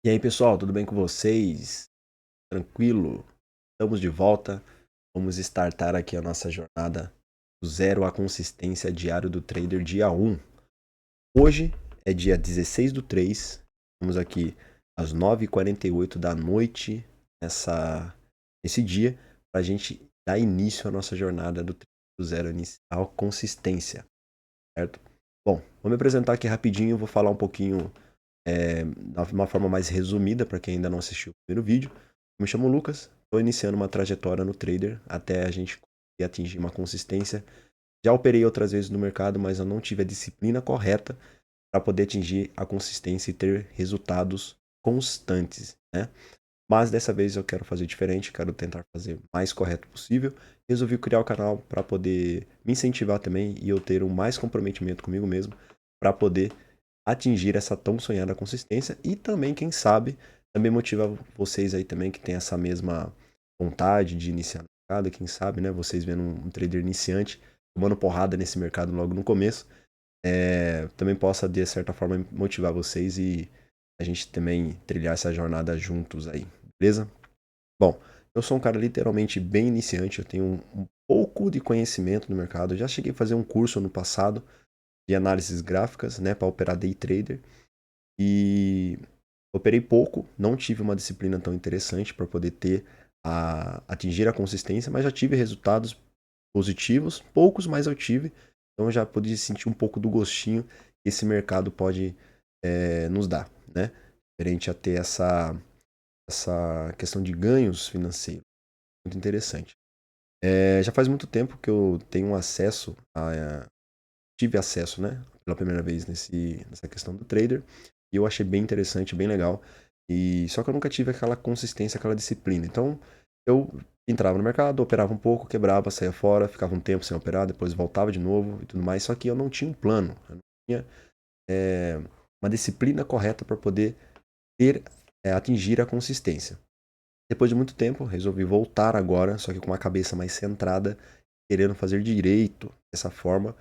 E aí, pessoal, tudo bem com vocês? Tranquilo? Estamos de volta. Vamos startar aqui a nossa jornada do zero à consistência diário do trader dia 1. Hoje é dia 16 do 3. Estamos aqui às 9h48 da noite nesse dia para a gente dar início à nossa jornada do zero à consistência, certo? Bom, vou me apresentar aqui rapidinho, vou falar um pouquinho de uma forma mais resumida para quem ainda não assistiu o primeiro vídeo. Eu me chamo Lucas, estou iniciando uma trajetória no trader até a gente conseguir atingir uma consistência. Já operei outras vezes no mercado, mas eu não tive a disciplina correta para poder atingir a consistência e ter resultados constantes, né? Mas dessa vez eu quero fazer diferente, quero tentar fazer o mais correto possível. Resolvi criar o canal para poder me incentivar também e eu ter um mais comprometimento comigo mesmo para poder atingir essa tão sonhada consistência e também, quem sabe, também motivar vocês aí também que tem essa mesma vontade de iniciar no mercado, quem sabe, né, vocês vendo um trader iniciante tomando porrada nesse mercado logo no começo, também possa de certa forma motivar vocês e a gente também trilhar essa jornada juntos aí, beleza? Bom, eu sou um cara literalmente bem iniciante, eu tenho um pouco de conhecimento no mercado, eu já cheguei a fazer um curso no passado de análises gráficas, né, para operar day trader. E operei pouco, não tive uma disciplina tão interessante para poder atingir a consistência, mas já tive resultados positivos, poucos, mas eu tive. Então já pude sentir um pouco do gostinho que esse mercado pode nos dar, né? Referente a ter essa questão de ganhos financeiros. Muito interessante. Já faz muito tempo que eu tenho tive acesso, né, pela primeira vez nessa questão do trader, e eu achei bem interessante, bem legal. E só que eu nunca tive aquela consistência, aquela disciplina. Então, eu entrava no mercado, operava um pouco, quebrava, saía fora, ficava um tempo sem operar, depois voltava de novo e tudo mais. Só que eu não tinha um plano, eu não tinha uma disciplina correta para poder atingir a consistência. Depois de muito tempo, resolvi voltar agora, só que com uma cabeça mais centrada, querendo fazer direito dessa forma,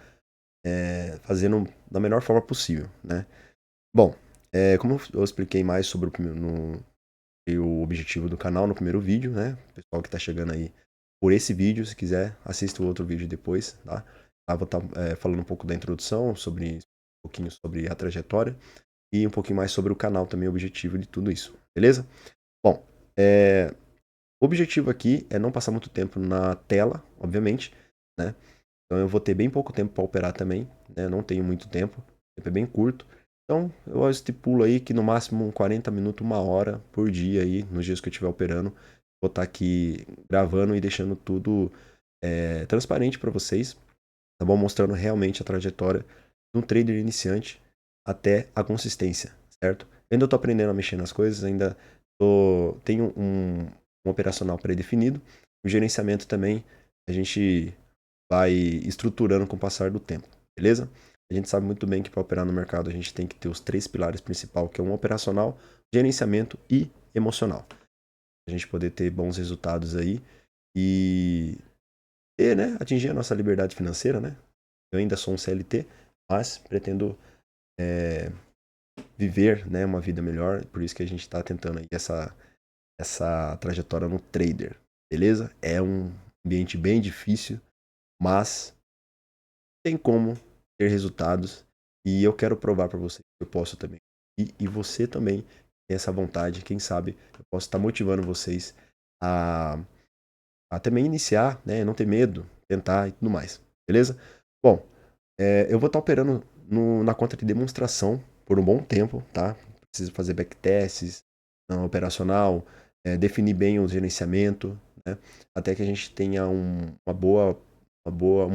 fazendo da melhor forma possível, né? Bom, como eu expliquei mais sobre o objetivo do canal no primeiro vídeo, né? O pessoal que está chegando aí por esse vídeo, se quiser, assista o outro vídeo depois, tá? Vou estar falando um pouco da introdução, um pouquinho sobre a trajetória e um pouquinho mais sobre o canal também, o objetivo de tudo isso, beleza? Bom, o objetivo aqui é não passar muito tempo na tela, obviamente, né? Então eu vou ter bem pouco tempo para operar também, né? Não tenho muito tempo, o tempo é bem curto. Então eu estipulo aí que no máximo 40 minutos, 1 hora por dia aí, nos dias que eu estiver operando, vou estar aqui gravando e deixando tudo transparente para vocês, tá bom? Mostrando realmente a trajetória de um trader iniciante até a consistência, certo? Eu ainda estou aprendendo a mexer nas coisas, ainda tenho um operacional pré-definido. O gerenciamento também a gente vai estruturando com o passar do tempo, beleza? A gente sabe muito bem que para operar no mercado a gente tem que ter os 3 pilares principais, que é um operacional, gerenciamento e emocional. A gente poder ter bons resultados aí e né, atingir a nossa liberdade financeira, né? Eu ainda sou um CLT, mas pretendo viver, né, uma vida melhor, por isso que a gente está tentando aí essa trajetória no trader, beleza? É um ambiente bem difícil, mas tem como ter resultados e eu quero provar para você que eu posso também. E você também tem essa vontade, quem sabe eu posso estar motivando vocês a, a também iniciar, né? Não ter medo, tentar e tudo mais, beleza? Bom, eu vou estar operando na conta de demonstração por um bom tempo, tá? Preciso fazer backtests na operacional, definir bem o gerenciamento, né? Até que a gente tenha um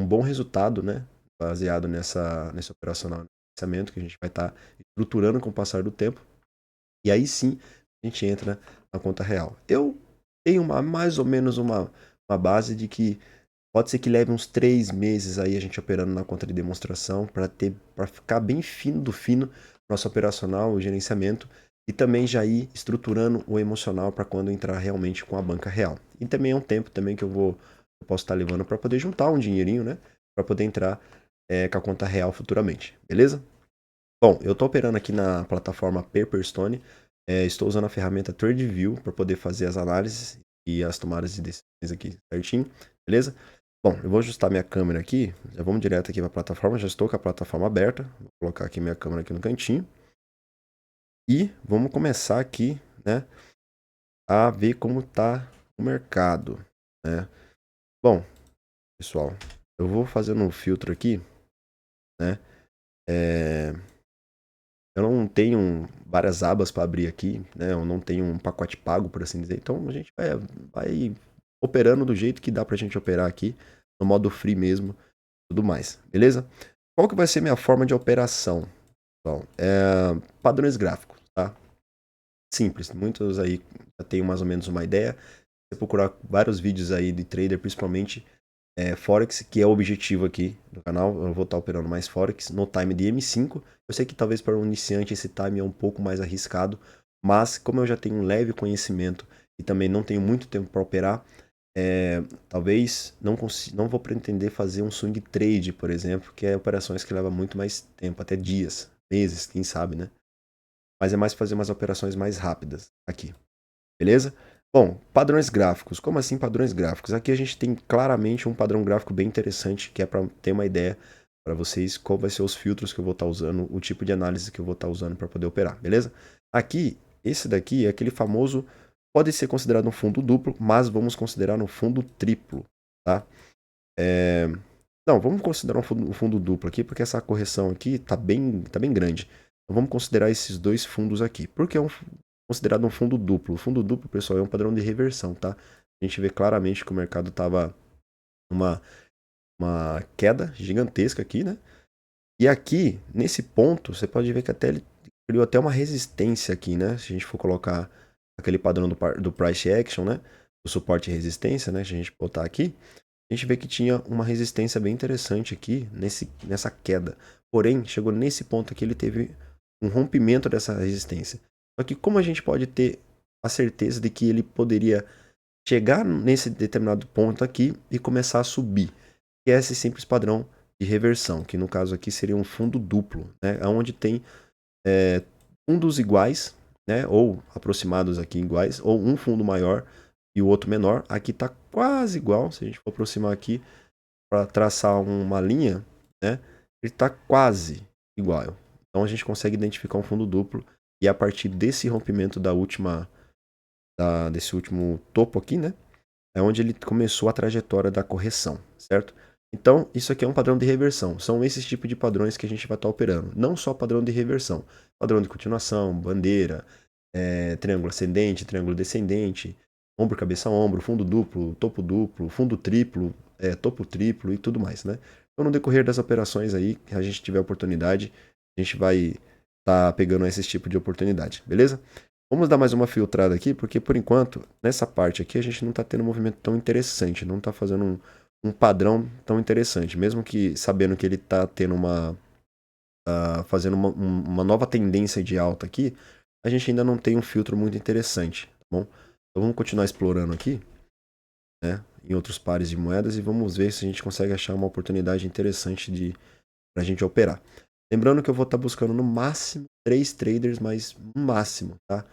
bom resultado, né? Baseado nesse operacional de gerenciamento que a gente vai estar estruturando com o passar do tempo. E aí sim a gente entra na conta real. Eu tenho mais ou menos uma base de que pode ser que leve uns 3 meses aí a gente operando na conta de demonstração para ficar bem fino do fino nosso operacional, o gerenciamento e também já ir estruturando o emocional para quando entrar realmente com a banca real. E também é um tempo também que eu posso estar levando para poder juntar um dinheirinho, né, para poder entrar com a conta real futuramente, beleza? Bom, eu estou operando aqui na plataforma Paperstone. Estou usando a ferramenta TradingView para poder fazer as análises e as tomadas de decisões aqui certinho, beleza? Bom, eu vou ajustar minha câmera aqui, já vamos direto aqui para a plataforma, já estou com a plataforma aberta, vou colocar aqui minha câmera aqui no cantinho. E vamos começar aqui, né, a ver como está o mercado, né? Bom, pessoal, eu vou fazendo um filtro aqui, né? Eu não tenho várias abas para abrir aqui, né? Eu não tenho um pacote pago, por assim dizer. Então a gente vai operando do jeito que dá pra gente operar aqui, no modo free mesmo, tudo mais, beleza? Qual que vai ser minha forma de operação? Bom, padrões gráficos, tá? Simples, muitos aí já tem mais ou menos uma ideia. Você procurar vários vídeos aí de trader, principalmente Forex, que é o objetivo aqui do canal. Eu vou estar operando mais Forex no time de M5. Eu sei que talvez para um iniciante esse time é um pouco mais arriscado, mas como eu já tenho um leve conhecimento e também não tenho muito tempo para operar, talvez não vou pretender fazer um swing trade, por exemplo, que é operações que levam muito mais tempo, até dias, meses, quem sabe, né? Mas é mais fazer umas operações mais rápidas aqui. Beleza? Bom, padrões gráficos. Como assim padrões gráficos? Aqui a gente tem claramente um padrão gráfico bem interessante, que é para ter uma ideia para vocês qual vai ser os filtros que eu vou estar usando, o tipo de análise que eu vou estar usando para poder operar, beleza? Aqui, esse daqui é aquele famoso, pode ser considerado um fundo duplo, mas vamos considerar um fundo triplo, tá? Não, vamos considerar um fundo duplo aqui, porque essa correção aqui tá bem grande. Então vamos considerar esses dois fundos aqui. Por que é considerado um fundo duplo? O fundo duplo, pessoal, é um padrão de reversão, tá? A gente vê claramente que o mercado tava uma queda gigantesca aqui, né? E aqui, nesse ponto, você pode ver que até ele criou até uma resistência aqui, né? Se a gente for colocar aquele padrão do price action, né? O suporte e resistência, né? Se a gente botar aqui, a gente vê que tinha uma resistência bem interessante aqui nessa queda. Porém, chegou nesse ponto aqui, ele teve um rompimento dessa resistência. Só que como a gente pode ter a certeza de que ele poderia chegar nesse determinado ponto aqui e começar a subir? Que é esse simples padrão de reversão, que no caso aqui seria um fundo duplo, né? Onde tem fundos iguais, né? Ou aproximados aqui iguais, ou um fundo maior e o outro menor. Aqui está quase igual, se a gente for aproximar aqui para traçar uma linha, né? Ele está quase igual. Então a gente consegue identificar um fundo duplo e a partir desse rompimento desse último topo aqui, né? É onde ele começou a trajetória da correção, certo? Então, isso aqui é um padrão de reversão. São esses tipos de padrões que a gente vai estar operando. Não só padrão de reversão, padrão de continuação, bandeira, triângulo ascendente, triângulo descendente, ombro, cabeça, ombro, fundo duplo, fundo triplo, topo triplo e tudo mais, né? Então, no decorrer das operações aí, que a gente tiver oportunidade, a gente vai estar pegando esses tipos de oportunidade, beleza? Vamos dar mais uma filtrada aqui, porque por enquanto, nessa parte aqui, a gente não está tendo um movimento tão interessante, não está fazendo um padrão tão interessante. Mesmo que sabendo que ele está tendo fazendo uma nova tendência de alta aqui, a gente ainda não tem um filtro muito interessante, tá bom? Então vamos continuar explorando aqui, né, em outros pares de moedas e vamos ver se a gente consegue achar uma oportunidade interessante para a gente operar. Lembrando que eu vou estar buscando no máximo 3 traders, mas no máximo, tá?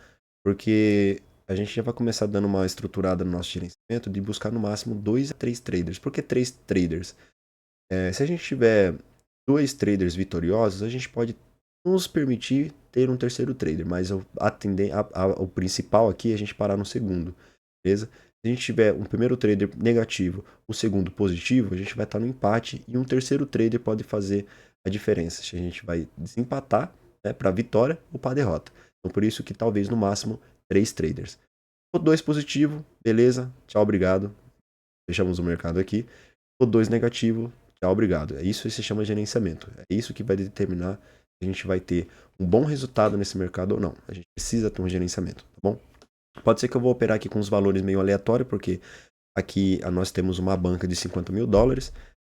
Porque a gente já vai começar dando uma estruturada no nosso gerenciamento de buscar no máximo 2 a 3 traders. Por que 3 traders? Se a gente tiver 2 traders vitoriosos, a gente pode nos permitir ter um terceiro trader, mas o principal aqui é a gente parar no segundo, beleza? Se a gente tiver um primeiro trader negativo, o segundo positivo, a gente vai estar no empate e um terceiro trader pode fazer a diferença. Se a gente vai desempatar, né, para vitória ou para derrota. Então por isso que talvez no máximo 3 traders. O 2 positivo, beleza, tchau, obrigado. Fechamos o mercado aqui. O 2 negativo, tchau, obrigado. Isso que se chama gerenciamento. É isso que vai determinar se a gente vai ter um bom resultado nesse mercado ou não. A gente precisa ter um gerenciamento, tá bom? Pode ser que eu vou operar aqui com os valores meio aleatórios, porque aqui nós temos uma banca de $50 mil.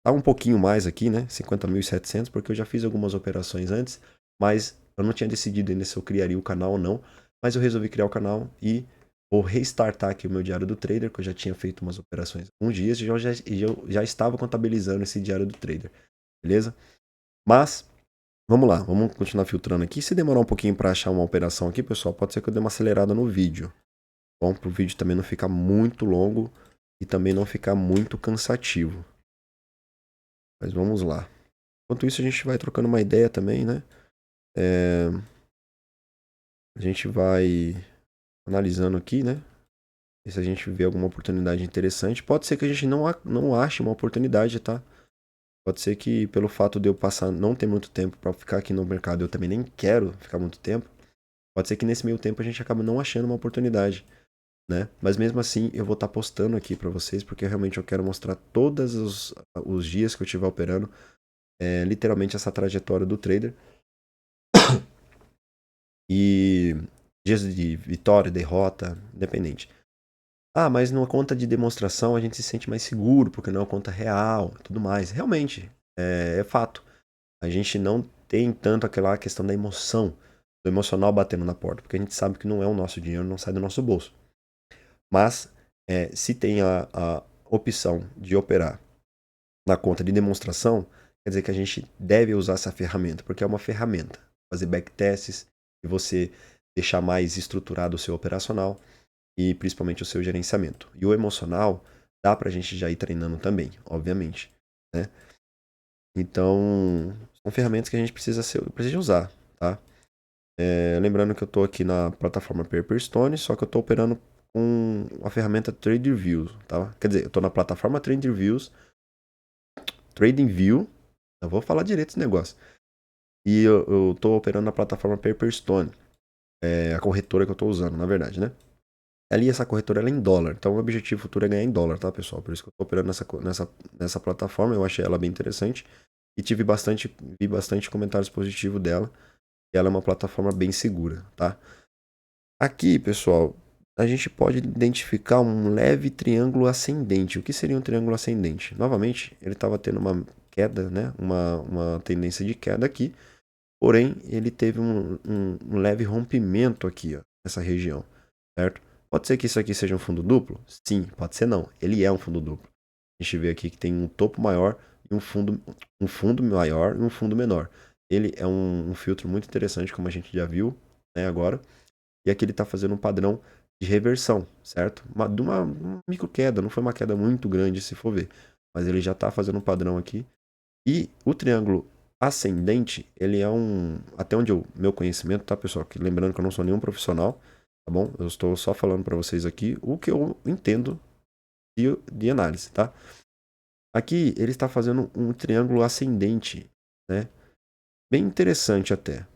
Tá um pouquinho mais aqui, né? 50.700, porque eu já fiz algumas operações antes, mas eu não tinha decidido ainda se eu criaria o canal ou não. Mas eu resolvi criar o canal e vou restartar aqui o meu diário do trader, que eu já tinha feito umas operações há uns dias e eu já estava contabilizando esse diário do trader, beleza? Mas Vamos lá, vamos continuar filtrando aqui. Se demorar um pouquinho para achar uma operação aqui, pessoal, pode ser que eu dê uma acelerada no vídeo. Bom, para o vídeo também não ficar muito longo e também não ficar muito cansativo. Mas vamos lá. Enquanto isso, a gente vai trocando uma ideia também, né? A gente vai analisando aqui, né? E se a gente vê alguma oportunidade interessante. Pode ser que a gente não ache uma oportunidade, tá? Pode ser que pelo fato de eu passar, não ter muito tempo para ficar aqui no mercado, eu também nem quero ficar muito tempo. Pode ser que nesse meio tempo a gente acabe não achando uma oportunidade, né? Mas mesmo assim, eu vou estar postando aqui para vocês, porque realmente eu quero mostrar todos os dias que eu estiver operando, literalmente essa trajetória do trader. E dias de vitória, derrota, independente. Ah, mas numa conta de demonstração a gente se sente mais seguro, porque não é uma conta real e tudo mais. Realmente, é fato. A gente não tem tanto aquela questão da emoção, do emocional batendo na porta, porque a gente sabe que não é o nosso dinheiro, não sai do nosso bolso. Mas, se tem a opção de operar na conta de demonstração, quer dizer que a gente deve usar essa ferramenta, porque é uma ferramenta. Fazer backtests e você deixar mais estruturado o seu operacional e principalmente o seu gerenciamento. E o emocional dá pra gente já ir treinando também, obviamente, né? Então, são ferramentas que a gente precisa usar, tá? Lembrando que eu estou aqui na plataforma Paperstone, só que eu estou operando com a ferramenta TradingView, tá? Quer dizer, eu estou na plataforma TradingView, eu vou falar direito esse negócio. E eu estou operando na plataforma Paperstone, a corretora que eu estou usando, na verdade, né? Ali essa corretora ela é em dólar, então o objetivo futuro é ganhar em dólar, tá, pessoal? Por isso que eu estou operando nessa plataforma, eu achei ela bem interessante e vi bastante comentários positivos dela. Ela é uma plataforma bem segura, tá? Aqui, pessoal, a gente pode identificar um leve triângulo ascendente. O que seria um triângulo ascendente? Novamente, ele estava tendo uma queda, né? Uma tendência de queda aqui, porém, ele teve um leve rompimento aqui, ó, nessa região, certo? Pode ser que isso aqui seja um fundo duplo? Sim, pode ser não. Ele é um fundo duplo. A gente vê aqui que tem um topo maior e um fundo maior e um fundo menor. Ele é um filtro muito interessante, como a gente já viu, né, agora. E aqui ele está fazendo um padrão de reversão, certo? De uma micro queda, não foi uma queda muito grande se for ver. Mas ele já está fazendo um padrão aqui. E o triângulo ascendente, ele é até onde meu conhecimento, tá, pessoal? Que lembrando que eu não sou nenhum profissional, tá bom? Eu estou só falando para vocês aqui o que eu entendo de análise, tá? Aqui ele está fazendo um triângulo ascendente, né? Bem interessante até.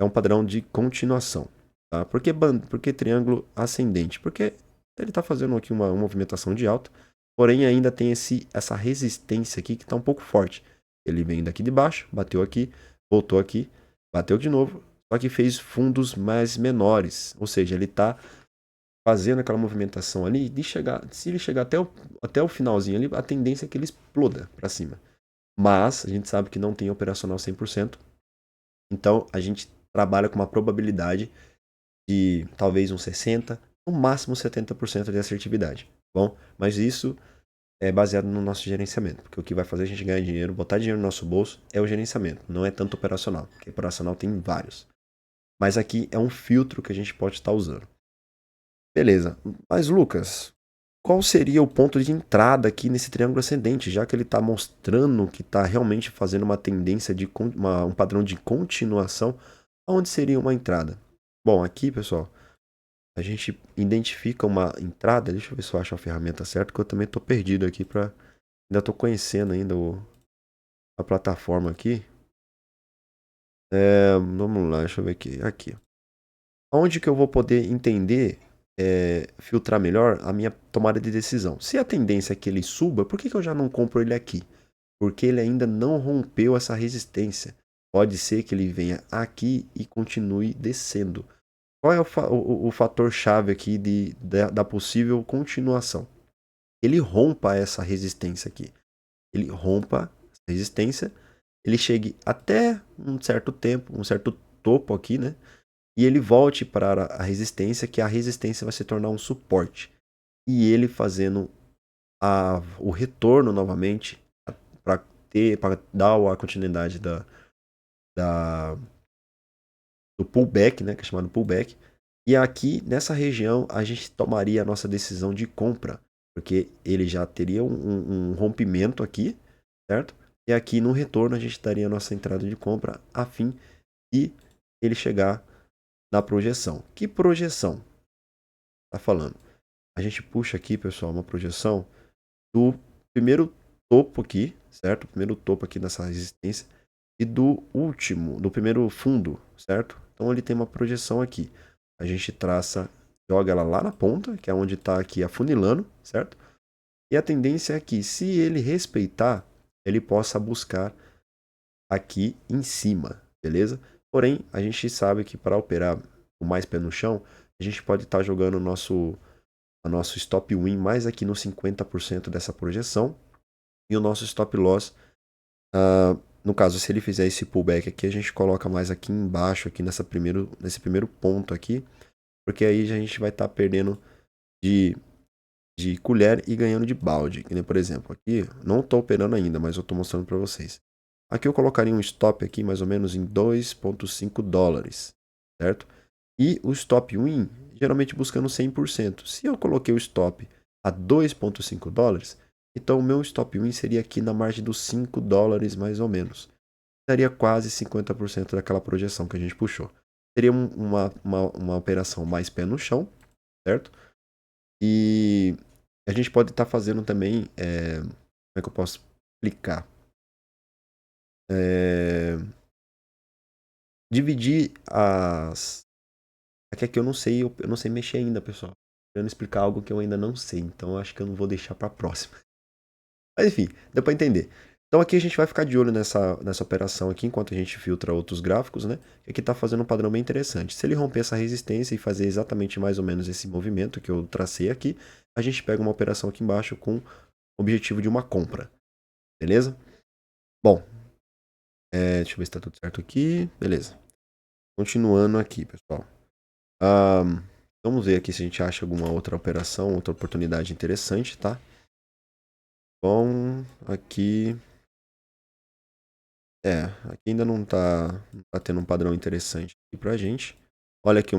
É um padrão de continuação. Tá? Por que triângulo ascendente? Porque ele está fazendo aqui uma movimentação de alta, porém ainda tem essa resistência aqui que está um pouco forte. Ele vem daqui de baixo, bateu aqui, voltou aqui, bateu de novo, só que fez fundos mais menores. Ou seja, ele está fazendo aquela movimentação ali de chegar, se ele chegar até o finalzinho ali, a tendência é que ele exploda para cima. Mas a gente sabe que não tem operacional 100%, então a gente trabalha com uma probabilidade de talvez uns 60%, no máximo 70% de assertividade. Bom, mas isso é baseado no nosso gerenciamento, porque o que vai fazer a gente ganhar dinheiro, botar dinheiro no nosso bolso, é o gerenciamento, não é tanto operacional, porque operacional tem vários. Mas aqui é um filtro que a gente pode estar usando. Beleza, mas Lucas, qual seria o ponto de entrada aqui nesse triângulo ascendente, já que ele está mostrando que está realmente fazendo uma tendência um padrão de continuação, onde seria uma entrada? Bom, aqui, pessoal, a gente identifica uma entrada. Deixa eu ver se eu acho a ferramenta certa, que eu também estou perdido aqui ainda estou conhecendo ainda a plataforma aqui. Vamos lá, deixa eu ver aqui. Onde que eu vou poder entender, filtrar melhor a minha tomada de decisão? Se a tendência é que ele suba, por que eu já não compro ele aqui? Porque ele ainda não rompeu essa resistência. Pode ser que ele venha aqui e continue descendo. Qual é o fator chave aqui da possível continuação? Ele rompa essa resistência aqui. Ele rompa essa resistência, ele chegue até um certo tempo, um certo topo aqui, né? E ele volte para a resistência, que a resistência vai se tornar um suporte. E ele fazendo o retorno novamente para dar a continuidade da, do pullback, né, que é chamado pullback. E aqui, nessa região, a gente tomaria a nossa decisão de compra, porque ele já teria um rompimento aqui, certo? E aqui no retorno a gente daria a nossa entrada de compra a fim de ele chegar na projeção. Que projeção? Tá falando. A gente puxa aqui, pessoal, uma projeção do primeiro topo aqui, certo? O primeiro topo aqui nessa resistência e do último, do primeiro fundo, certo? Então ele tem uma projeção aqui. A gente traça, joga ela lá na ponta, que é onde está aqui afunilando, certo? E a tendência é que, se ele respeitar, ele possa buscar aqui em cima, beleza? Porém, a gente sabe que para operar com mais pé no chão, a gente pode estar jogando a nosso stop win mais aqui no 50% dessa projeção e o nosso stop loss, no caso, se ele fizer esse pullback aqui, a gente coloca mais aqui embaixo, aqui nesse primeiro ponto aqui, porque aí a gente vai estar perdendo de, de colher e ganhando de balde. Que nem, por exemplo, aqui, não estou operando ainda, mas eu estou mostrando para vocês. Aqui eu colocaria um stop aqui mais ou menos em 2,5 dólares, certo? E o stop win, geralmente buscando 100%. Se eu coloquei o stop a 2,5 dólares, então o meu stop win seria aqui na margem dos 5 dólares mais ou menos. Daria quase 50% daquela projeção que a gente puxou. Seria uma operação mais pé no chão, certo? E a gente pode estar fazendo também, como é que eu posso explicar? É, dividir as... Aqui é que eu não sei, eu não sei mexer ainda, pessoal. Querendo explicar algo que eu ainda não sei, então eu acho que eu não vou deixar para a próxima. Mas enfim, deu para entender. Então aqui a gente vai ficar de olho nessa operação aqui, enquanto a gente filtra outros gráficos, né? Que aqui está fazendo um padrão bem interessante. Se ele romper essa resistência e fazer exatamente mais ou menos esse movimento que eu tracei aqui, a gente pega uma operação aqui embaixo com o objetivo de uma compra. Beleza? Bom, deixa eu ver se está tudo certo aqui. Beleza. Continuando aqui, pessoal. Vamos ver aqui se a gente acha alguma outra operação, outra oportunidade interessante, tá? Bom, aqui... aqui ainda não tá tendo um padrão interessante aqui pra gente. Olha aqui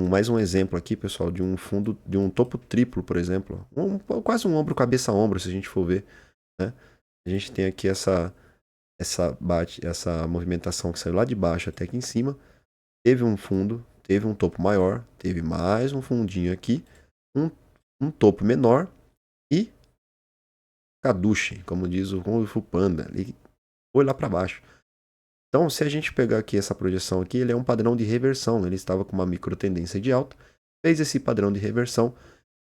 mais um exemplo aqui, pessoal, de um fundo, de um topo triplo, por exemplo. Quase um ombro, cabeça a ombro, se a gente for ver, né? A gente tem aqui essa movimentação que saiu lá de baixo até aqui em cima. Teve um fundo, teve um topo maior, teve mais um fundinho aqui, um topo menor e caduche, como diz o Kung Fu Panda. Ele foi lá para baixo. Então, se a gente pegar aqui essa projeção aqui, ele é um padrão de reversão. Ele estava com uma micro tendência de alta, fez esse padrão de reversão.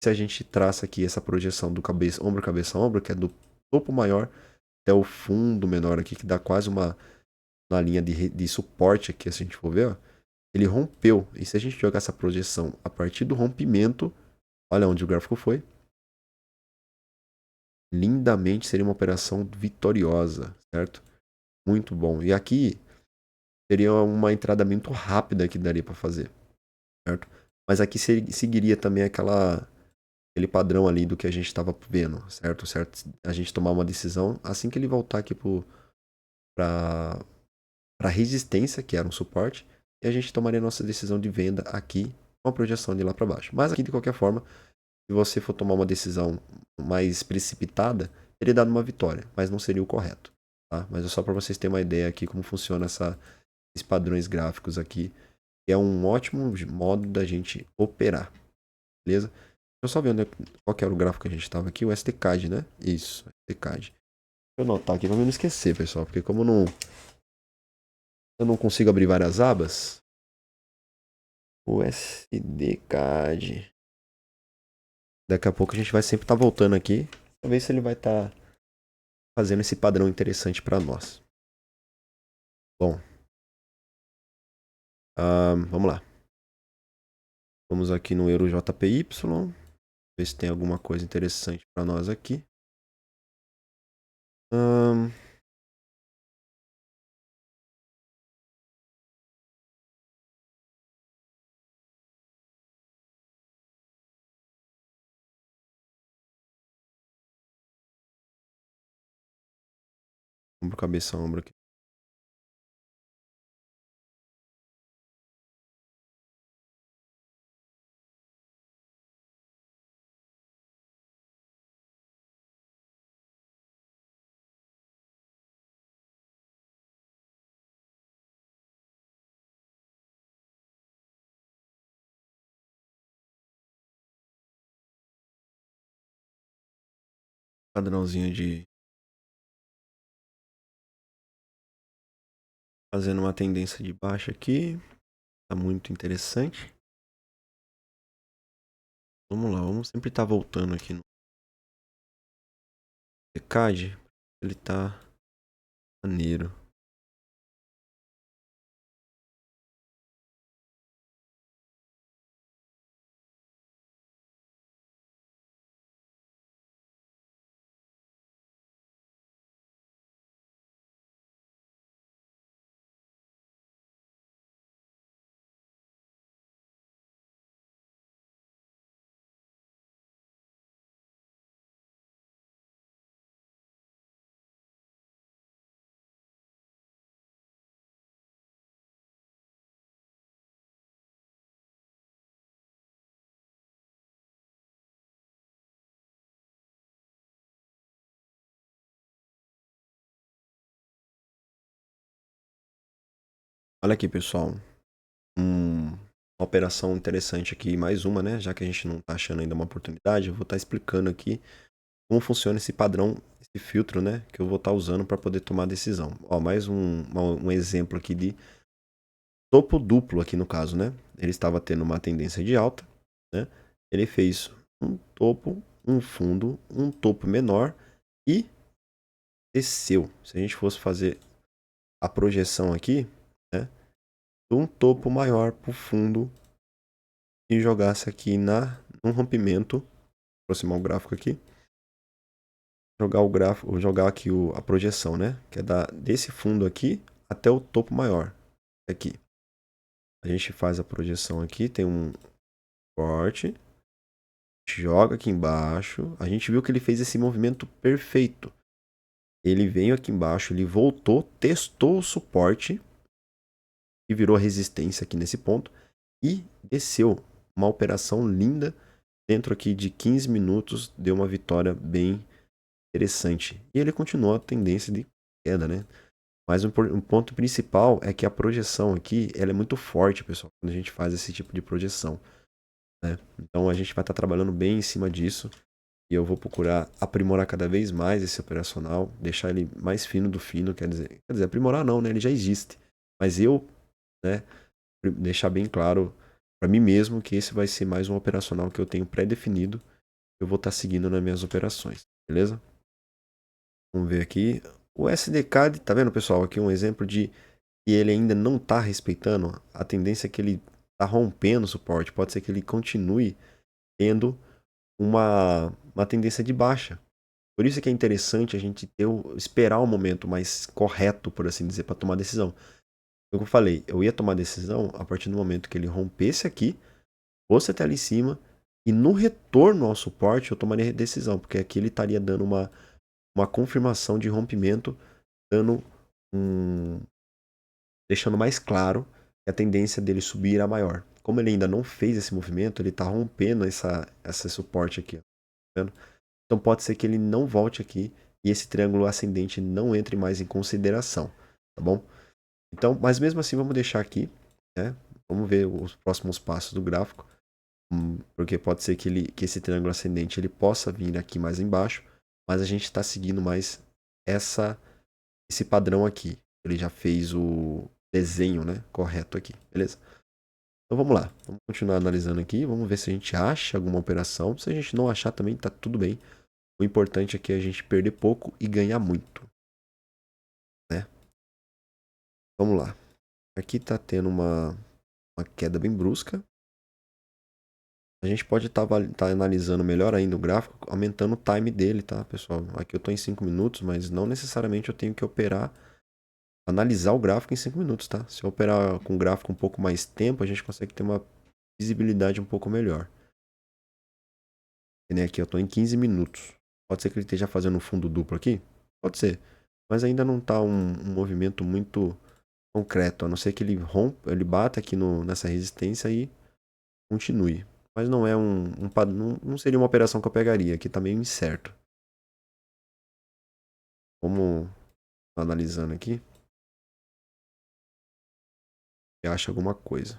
Se a gente traça aqui essa projeção do cabeça ombro, que é do topo maior até o fundo menor aqui, que dá quase uma linha de suporte aqui, se a gente for ver, ó, ele rompeu. E se a gente jogar essa projeção a partir do rompimento, olha onde o gráfico foi. Lindamente seria uma operação vitoriosa, certo? Muito bom. E aqui seria uma entrada muito rápida que daria para fazer, certo? Mas aqui seguiria também aquele padrão ali do que a gente estava vendo, certo? A gente tomar uma decisão assim que ele voltar aqui para resistência, que era um suporte, e a gente tomaria a nossa decisão de venda aqui com a projeção de lá para baixo. Mas aqui, de qualquer forma, se você for tomar uma decisão mais precipitada, teria dado uma vitória, mas não seria o correto, tá? Mas é só para vocês terem uma ideia aqui como funciona esses padrões gráficos aqui, que é um ótimo modo da gente operar, beleza? Deixa eu só ver qual que era o gráfico que a gente estava aqui, o STCAD, né? Isso, STCAD. Deixa eu anotar aqui para não esquecer, pessoal, porque como eu não consigo abrir várias abas, o SDCAD. Daqui a pouco a gente vai sempre estar voltando aqui para ver se ele vai estar fazendo esse padrão interessante para nós. Bom, vamos lá. Vamos aqui no Euro JPY, ver se tem alguma coisa interessante para nós aqui. Ombro, cabeça, ombro aqui. Padrãozinho de fazendo uma tendência de baixa aqui. Tá muito interessante. Vamos lá, vamos sempre estar voltando aqui no TCAD. Ele tá maneiro. Olha aqui, pessoal. Uma operação interessante aqui, mais uma, né? Já que a gente não tá achando ainda uma oportunidade, eu vou estar explicando aqui como funciona esse padrão, esse filtro, né? Que eu vou estar usando para poder tomar decisão. Ó, mais um exemplo aqui de topo duplo aqui no caso, né? Ele estava tendo uma tendência de alta, né? Ele fez um topo, um fundo, um topo menor e desceu. Se a gente fosse fazer a projeção aqui, né? Um topo maior para o fundo e jogasse aqui no rompimento, vou aproximar o gráfico aqui, jogar o gráfico, jogar aqui a projeção, né? Que é desse fundo aqui até o topo maior aqui. A gente faz a projeção aqui, tem um corte, joga aqui embaixo. A gente viu que ele fez esse movimento perfeito. Ele veio aqui embaixo, ele voltou, testou o suporte e virou resistência aqui nesse ponto e desceu. Uma operação linda. Dentro aqui de 15 minutos deu uma vitória bem interessante. E ele continuou a tendência de queda, né? Mas um ponto principal é que a projeção aqui ela é muito forte, pessoal, quando a gente faz esse tipo de projeção, né? Então a gente vai estar trabalhando bem em cima disso. E eu vou procurar aprimorar cada vez mais esse operacional, deixar ele mais fino do fino, quer dizer aprimorar não, né? Ele já existe. Mas eu, né, deixar bem claro para mim mesmo que esse vai ser mais um operacional que eu tenho pré-definido, eu vou estar seguindo nas minhas operações, beleza? Vamos ver aqui. O SDK, tá vendo, pessoal? Aqui um exemplo de que ele ainda não está respeitando. A tendência é que ele está rompendo o suporte. Pode ser que ele continue tendo uma tendência de baixa. Por isso que é interessante a gente esperar o momento mais correto, por assim dizer, para tomar decisão. Como eu falei, eu ia tomar decisão a partir do momento que ele rompesse aqui, fosse até ali em cima, e no retorno ao suporte eu tomaria decisão, porque aqui ele estaria dando uma confirmação de rompimento, dando deixando mais claro que a tendência dele subir irá maior. Como ele ainda não fez esse movimento, ele está rompendo essa suporte aqui. Ó, tá vendo? Então pode ser que ele não volte aqui e esse triângulo ascendente não entre mais em consideração, tá bom? Então, mas mesmo assim vamos deixar aqui, né? Vamos ver os próximos passos do gráfico, porque pode ser que esse triângulo ascendente ele possa vir aqui mais embaixo, mas a gente está seguindo mais esse padrão aqui. Ele já fez o desenho, né, correto aqui, beleza? Então vamos lá, vamos continuar analisando aqui, vamos ver se a gente acha alguma operação. Se a gente não achar também tá tudo bem. O importante aqui é a gente perder pouco e ganhar muito, né? Vamos lá. Aqui tá tendo uma queda bem brusca. A gente pode estar analisando melhor ainda o gráfico, aumentando o time dele, tá, pessoal? Aqui eu tô em 5 minutos, mas não necessariamente eu tenho que analisar o gráfico em 5 minutos, tá? Se eu operar com o gráfico um pouco mais tempo, a gente consegue ter uma visibilidade um pouco melhor. E nem aqui eu tô em 15 minutos. Pode ser que ele esteja fazendo um fundo duplo aqui? Pode ser. Mas ainda não tá um movimento muito concreto, a não ser que ele rompa, ele bata aqui nessa resistência e continue. Mas não é não seria uma operação que eu pegaria, aqui tá meio incerto. Vamos analisando aqui. E acha alguma coisa.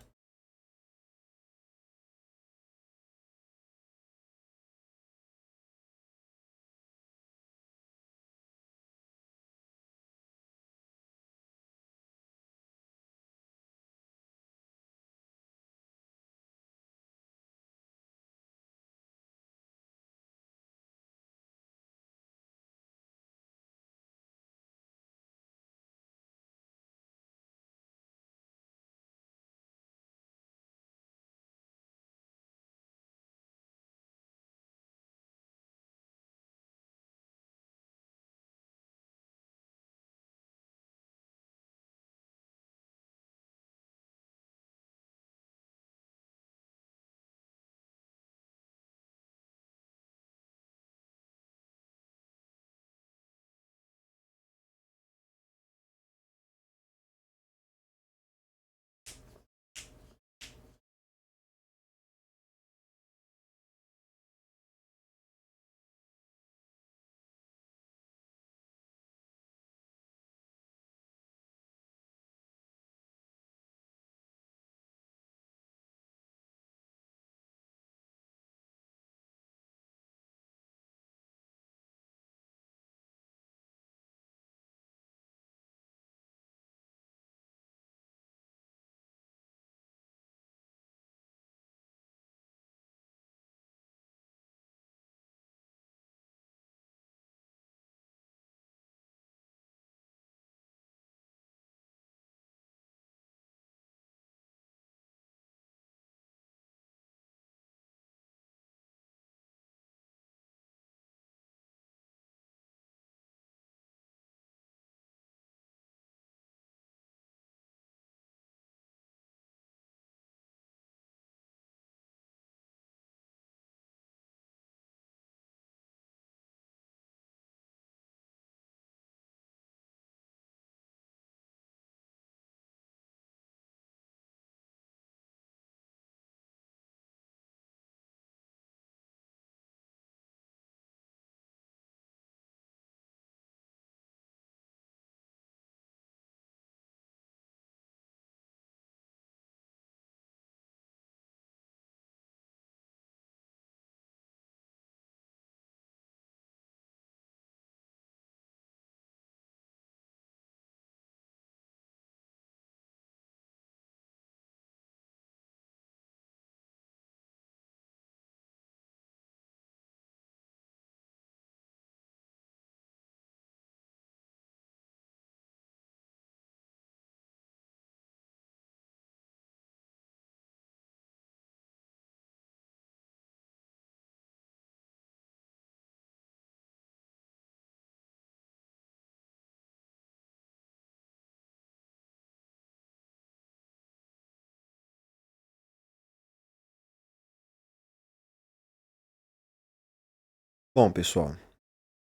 Bom, pessoal,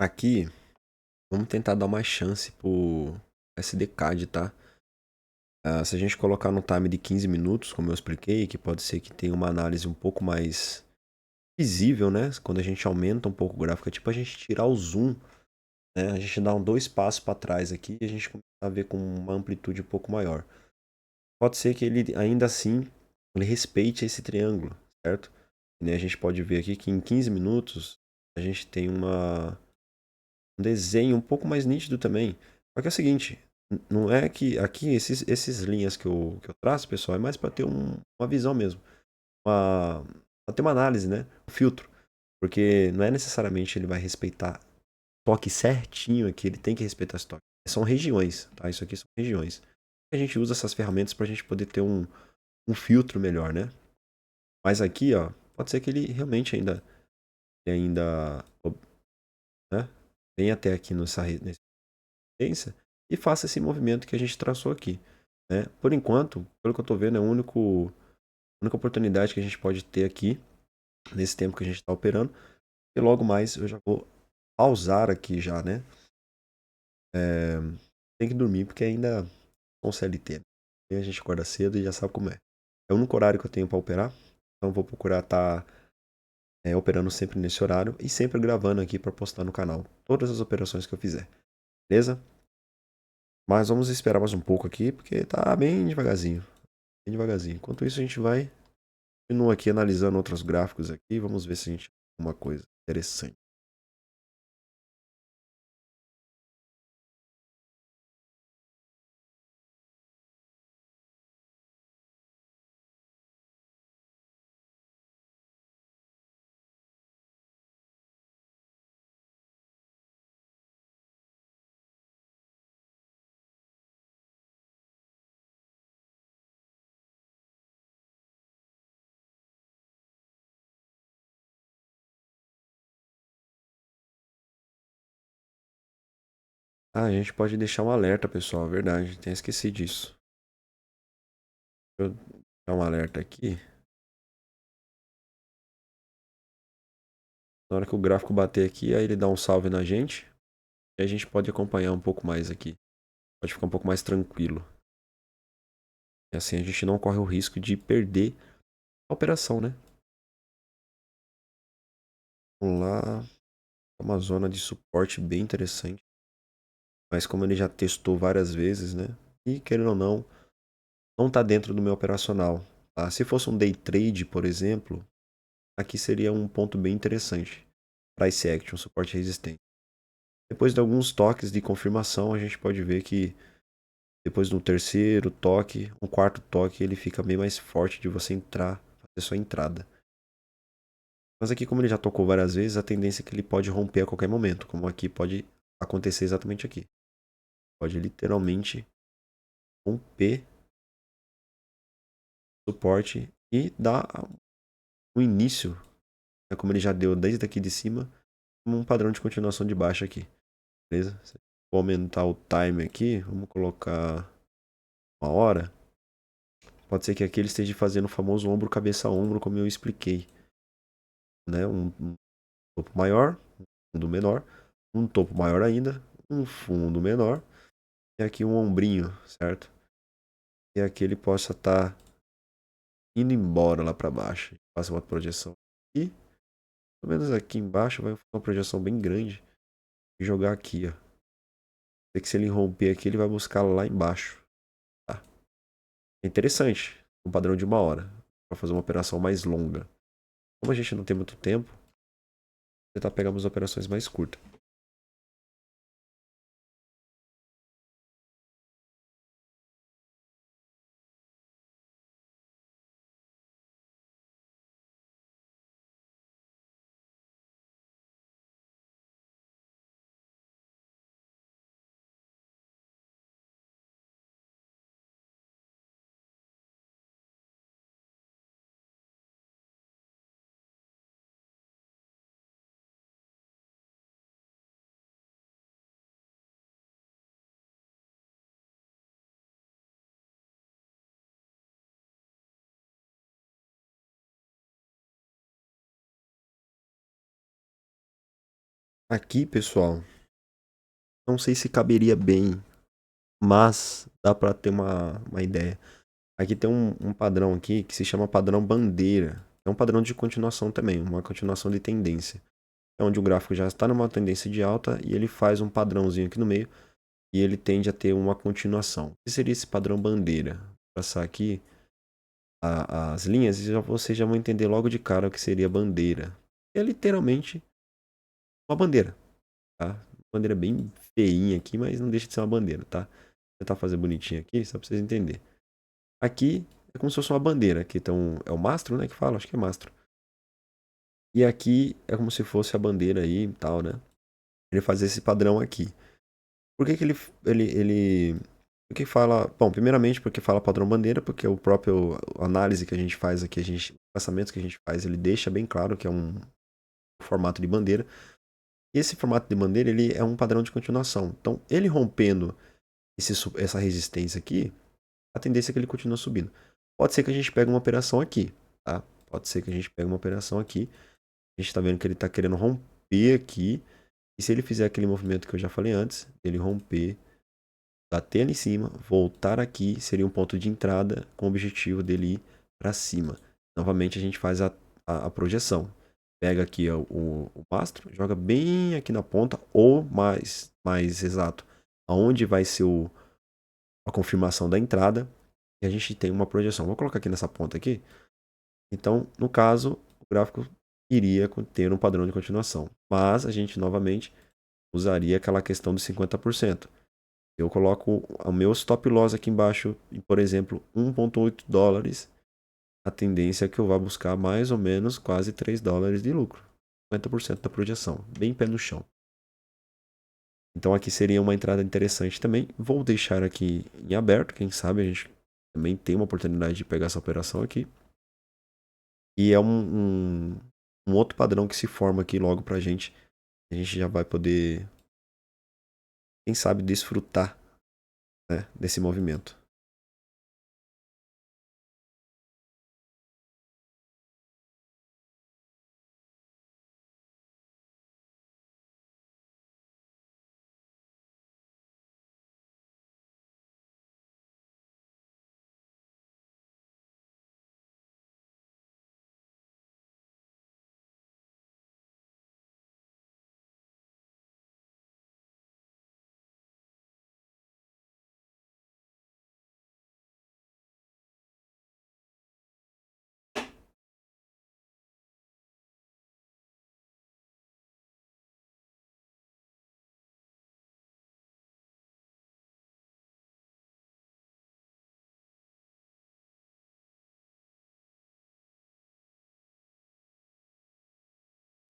aqui vamos tentar dar uma chance pro SDCAD, tá? Se a gente colocar no time de 15 minutos, como eu expliquei, que pode ser que tenha uma análise um pouco mais visível, né? Quando a gente aumenta um pouco o gráfico, é tipo a gente tirar o zoom, né? A gente dá dois passos para trás aqui e a gente começa a ver com uma amplitude um pouco maior. Pode ser que ele, ainda assim, ele respeite esse triângulo, certo? E, né, a gente pode ver aqui que em 15 minutos a gente tem um desenho um pouco mais nítido também. Só que é o seguinte, não é que aqui esses linhas que eu traço, pessoal, é mais para ter uma visão mesmo. Pra ter uma análise, né? Um filtro. Porque não é necessariamente ele vai respeitar toque certinho aqui, ele tem que respeitar esse toque. São regiões, tá? Isso aqui são regiões. A gente usa essas ferramentas para a gente poder ter um filtro melhor, né? Mas aqui, ó, pode ser que ele realmente ainda né, venha até aqui nessa resistência e faça esse movimento que a gente traçou aqui, né? Por enquanto, pelo que eu tô vendo, é a única oportunidade que a gente pode ter aqui nesse tempo que a gente está operando. E logo mais eu já vou pausar aqui já, né? Tem que dormir porque ainda sou CLT, né? E a gente acorda cedo e já sabe como é. É o único horário que eu tenho para operar, então eu vou procurar estar operando sempre nesse horário e sempre gravando aqui para postar no canal todas as operações que eu fizer, beleza? Mas vamos esperar mais um pouco aqui porque tá bem devagarzinho, bem devagarzinho. Enquanto isso a gente vai continua aqui analisando outros gráficos aqui, vamos ver se a gente tem alguma coisa interessante. A gente pode deixar um alerta, pessoal, é verdade, tenho esquecido disso. Deixa eu dar um alerta aqui. Na hora que o gráfico bater aqui, aí ele dá um salve na gente. E a gente pode acompanhar um pouco mais aqui. Pode ficar um pouco mais tranquilo. E assim a gente não corre o risco de perder a operação, né? Vamos lá. É uma zona de suporte bem interessante. Mas como ele já testou várias vezes, né? E querendo ou não está dentro do meu operacional. Tá? Se fosse um day trade, por exemplo, aqui seria um ponto bem interessante. Price action, suporte resistente. Depois de alguns toques de confirmação, a gente pode ver que depois do terceiro toque, um quarto toque, ele fica bem mais forte de você entrar, fazer sua entrada. Mas aqui, como ele já tocou várias vezes, a tendência é que ele pode romper a qualquer momento, como aqui pode acontecer exatamente aqui. Pode literalmente romper o suporte e dar um início, né, como ele já deu desde aqui de cima, como um padrão de continuação de baixa aqui. Beleza? Vou aumentar o time aqui, vamos colocar 1 hora. Pode ser que aqui ele esteja fazendo o famoso ombro, cabeça, ombro, como eu expliquei. Né? Um topo maior, um fundo menor, um topo maior ainda, um fundo menor, e aqui um ombrinho, certo? E aqui ele possa estar indo embora lá para baixo. Faça uma projeção aqui, pelo menos aqui embaixo vai uma projeção bem grande e jogar aqui, ó. Sei que se ele romper aqui, ele vai buscar lá embaixo. Tá? É interessante, um padrão de 1 hora, para fazer uma operação mais longa. Como a gente não tem muito tempo, vou tentar pegar umas operações mais curtas. Aqui, pessoal, não sei se caberia bem, mas dá para ter uma ideia. Aqui tem um padrão aqui que se chama padrão bandeira. É um padrão de continuação também, uma continuação de tendência. É onde o gráfico já está numa tendência de alta e ele faz um padrãozinho aqui no meio e ele tende a ter uma continuação. O que seria esse padrão bandeira? Vou passar aqui as linhas e vocês já vão entender logo de cara o que seria bandeira. É literalmente uma bandeira, tá? Uma bandeira bem feinha aqui, mas não deixa de ser uma bandeira, tá? Vou tentar fazer bonitinho aqui, só pra vocês entenderem. Aqui é como se fosse uma bandeira. Aqui então, é o mastro, né? Que fala, acho que é mastro. E aqui é como se fosse a bandeira aí e tal, né? Ele faz esse padrão aqui. Por que que ele porque fala, bom, primeiramente porque fala padrão bandeira, porque o próprio análise que a gente faz aqui, o traçamento que a gente faz, ele deixa bem claro que é um formato de bandeira. E esse formato de bandeira, ele é um padrão de continuação. Então, ele rompendo essa resistência aqui, a tendência é que ele continue subindo. Pode ser que a gente pegue uma operação aqui, tá? Pode ser que a gente pegue uma operação aqui. A gente está vendo que ele está querendo romper aqui. E se ele fizer aquele movimento que eu já falei antes, ele romper, bater ali em cima, voltar aqui, seria um ponto de entrada com o objetivo dele ir para cima. Novamente a gente faz a projeção. Pega aqui o mastro, joga bem aqui na ponta, ou mais exato, aonde vai ser a confirmação da entrada, e a gente tem uma projeção. Vou colocar aqui nessa ponta aqui. Então, no caso, o gráfico iria ter um padrão de continuação. Mas a gente novamente usaria aquela questão dos 50%. Eu coloco o meu stop loss aqui embaixo, por exemplo, 1,8 dólares. A tendência é que eu vá buscar mais ou menos quase 3 dólares de lucro. 50% da projeção, bem pé no chão. Então aqui seria uma entrada interessante também. Vou deixar aqui em aberto, quem sabe a gente também tem uma oportunidade de pegar essa operação aqui. E é um outro padrão que se forma aqui logo pra gente. A gente já vai poder, quem sabe, desfrutar, né, desse movimento.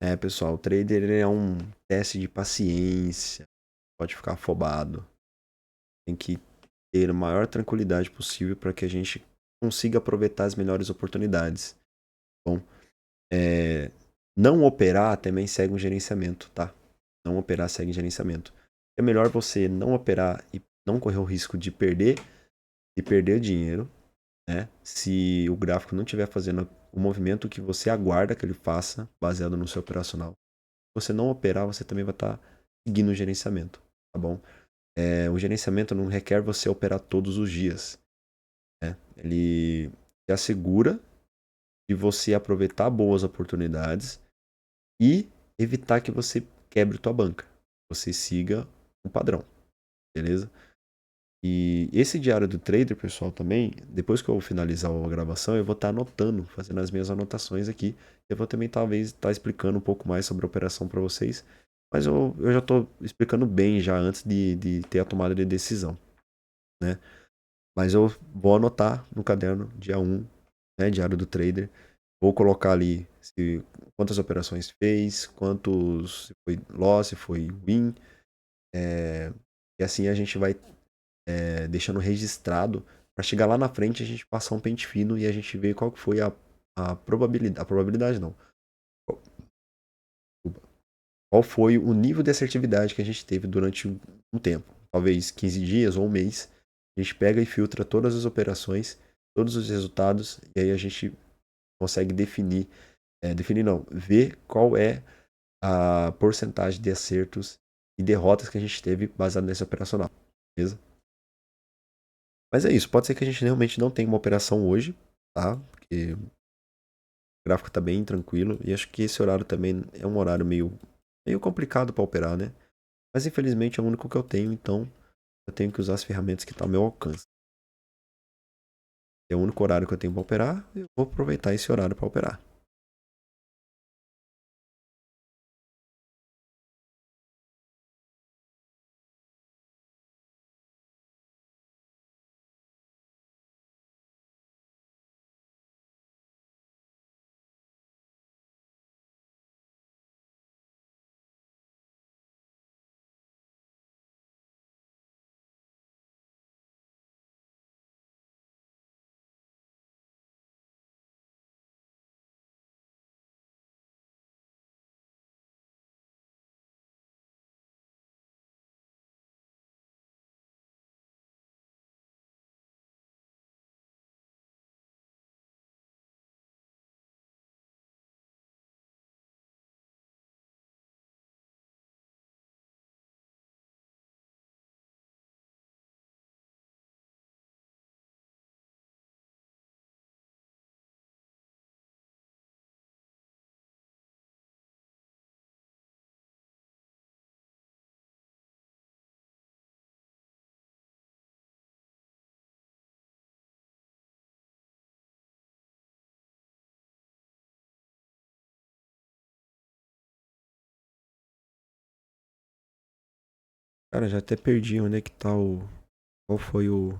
É, pessoal, o trader ele é um teste de paciência. Pode ficar afobado. Tem que ter a maior tranquilidade possível para que a gente consiga aproveitar as melhores oportunidades. Bom, não operar também segue um gerenciamento, tá? Não operar segue gerenciamento. É melhor você não operar e não correr o risco de perder dinheiro, né? Se o gráfico não estiver fazendo o movimento que você aguarda que ele faça, baseado no seu operacional. Se você não operar, você também vai estar seguindo o gerenciamento, tá bom? O gerenciamento não requer você operar todos os dias, né? Ele te assegura de você aproveitar boas oportunidades e evitar que você quebre tua banca. Você siga um padrão, beleza? E esse diário do trader, pessoal, também, depois que eu finalizar a gravação, eu vou estar anotando, fazendo as minhas anotações aqui. Eu vou também, talvez, estar explicando um pouco mais sobre a operação para vocês. Mas eu já estou explicando bem já antes de ter a tomada de decisão, né? Mas eu vou anotar no caderno, dia 1, né, diário do trader. Vou colocar ali quantas operações fez, quantos se foi loss, se foi win. E assim a gente vai deixando registrado para chegar lá na frente a gente passar um pente fino e a gente ver qual que foi a probabilidade. A probabilidade não. Qual foi o nível de assertividade que a gente teve durante um tempo. Talvez 15 dias ou um mês. A gente pega e filtra todas as operações, todos os resultados, e aí a gente consegue definir não, ver qual é a porcentagem de acertos e derrotas que a gente teve baseado nesse operacional, beleza? Mas é isso, pode ser que a gente realmente não tenha uma operação hoje, tá? Porque o gráfico tá bem tranquilo e acho que esse horário também é um horário meio complicado para operar, né? Mas infelizmente é o único que eu tenho, então eu tenho que usar as ferramentas que estão ao meu alcance. É o único horário que eu tenho para operar, eu vou aproveitar esse horário para operar. Cara, já até perdi onde é que tá o... Qual foi o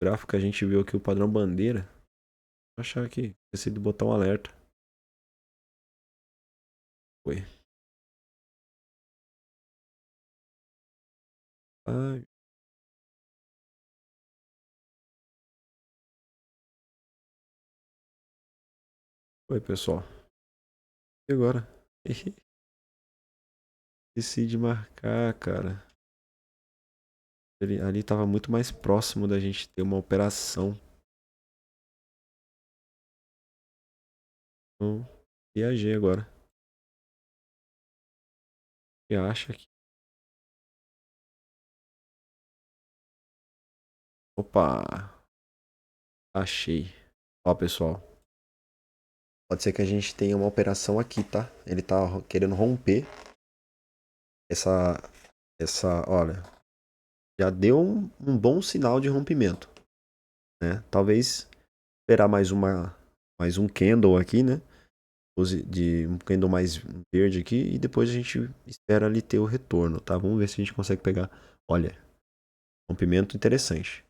gráfico que a gente viu aqui, o padrão bandeira. Vou achar aqui, esqueci de botar um alerta. Foi. Ai, foi, pessoal. E agora? Esqueci de marcar, cara. Ali tava muito mais próximo da gente ter uma operação. Então, viajei agora. E acha que... Opa! Achei. Ó, pessoal. Pode ser que a gente tenha uma operação aqui, tá? Ele tá querendo romper essa... Olha, já deu um bom sinal de rompimento, né? Talvez esperar mais um candle aqui, né? De um candle mais verde aqui e depois a gente espera ali ter o retorno, tá? Vamos ver se a gente consegue pegar. Olha, rompimento interessante.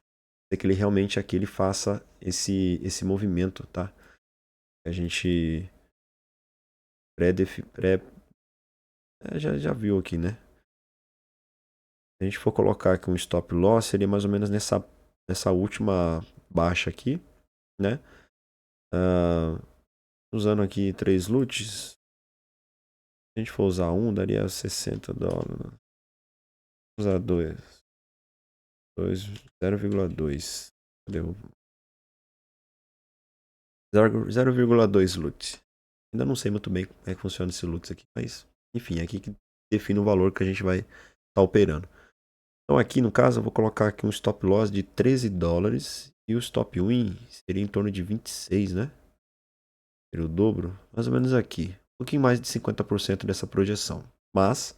É que ele realmente aqui ele faça esse movimento, tá? A gente já viu aqui, né? Se a gente for colocar aqui um stop loss, seria mais ou menos nessa última baixa aqui, né? Uh, usando aqui 3 LUTs, se a gente for usar um, daria $60. Usar 0,2. Cadê o 0,2 LUT? Ainda não sei muito bem como é que funciona esse LUTs aqui, mas enfim, é aqui que define o valor que a gente vai estar operando. Então aqui no caso eu vou colocar aqui um stop loss de $13 e o stop win seria em torno de 26, né? Seria o dobro, mais ou menos aqui. Um pouquinho mais de 50% dessa projeção. Mas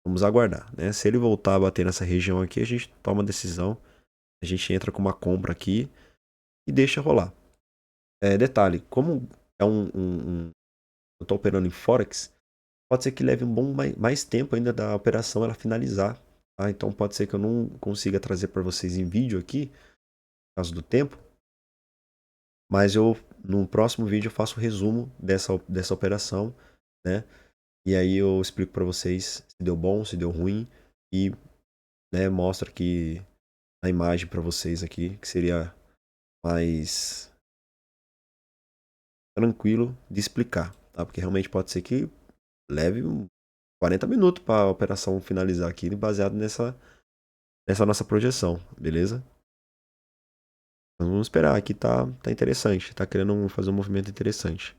vamos aguardar, né? Se ele voltar a bater nessa região aqui, a gente toma a decisão. A gente entra com uma compra aqui e deixa rolar. Detalhe, como é eu estou operando em Forex, pode ser que leve um bom mais tempo ainda da operação ela finalizar. Tá? Então pode ser que eu não consiga trazer para vocês em vídeo aqui, por causa do tempo. Mas no próximo vídeo eu faço o resumo dessa operação, né? E aí eu explico para vocês se deu bom, se deu ruim e, né, mostra aqui a imagem para vocês aqui, que seria mais tranquilo de explicar, tá? Porque realmente pode ser que leve 40 minutos para a operação finalizar aqui, baseado nessa nossa projeção, beleza? Então, vamos esperar, aqui tá interessante, tá querendo fazer um movimento interessante.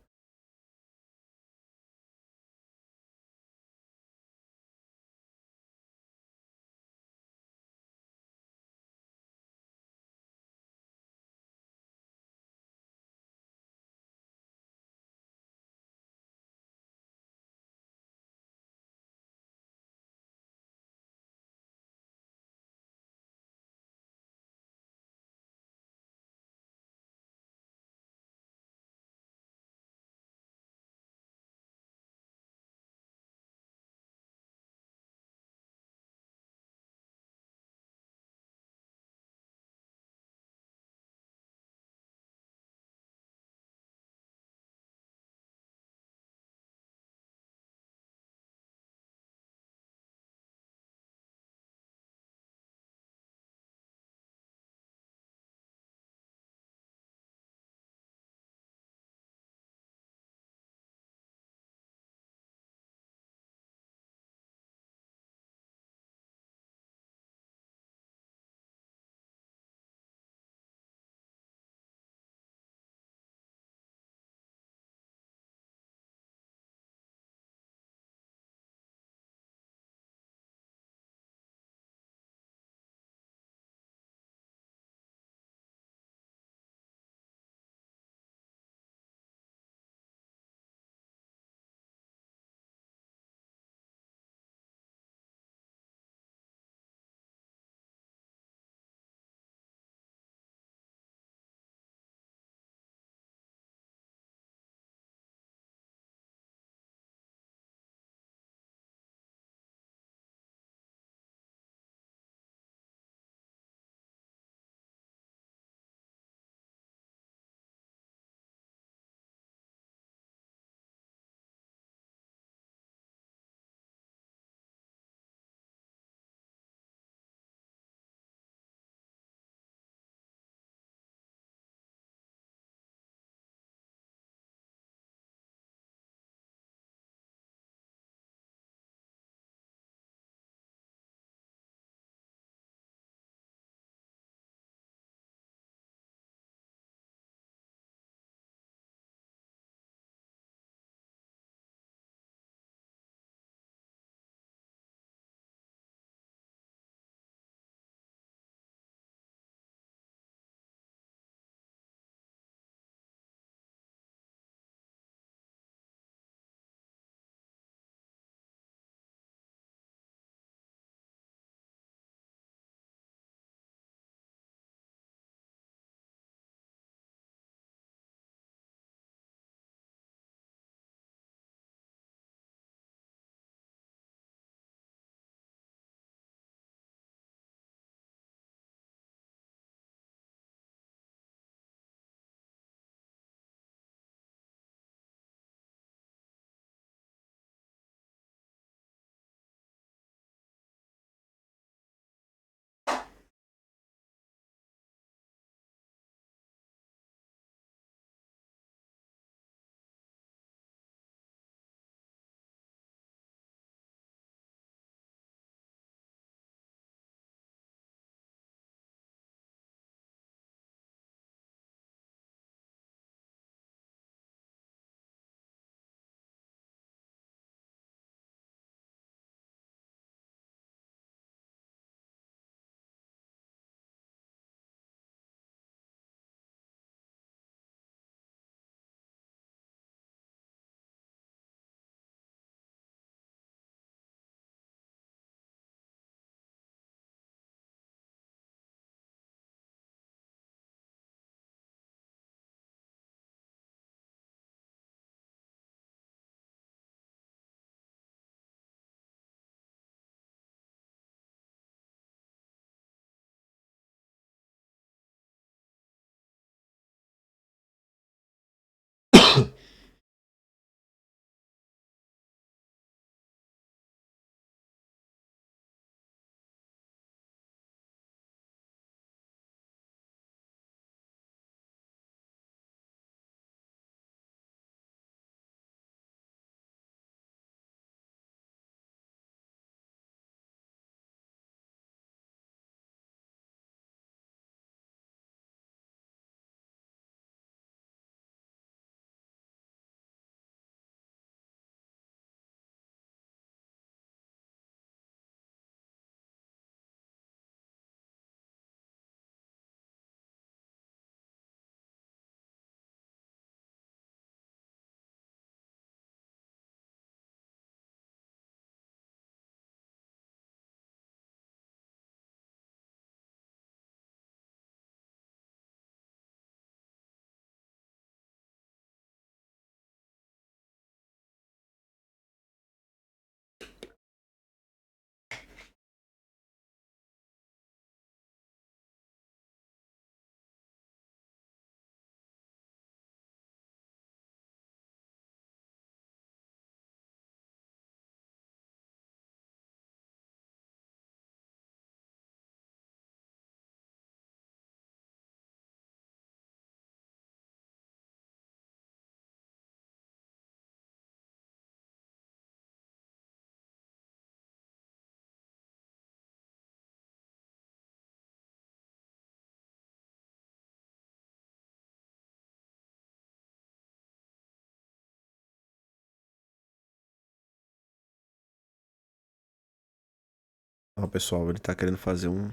Ó, pessoal, ele tá querendo fazer um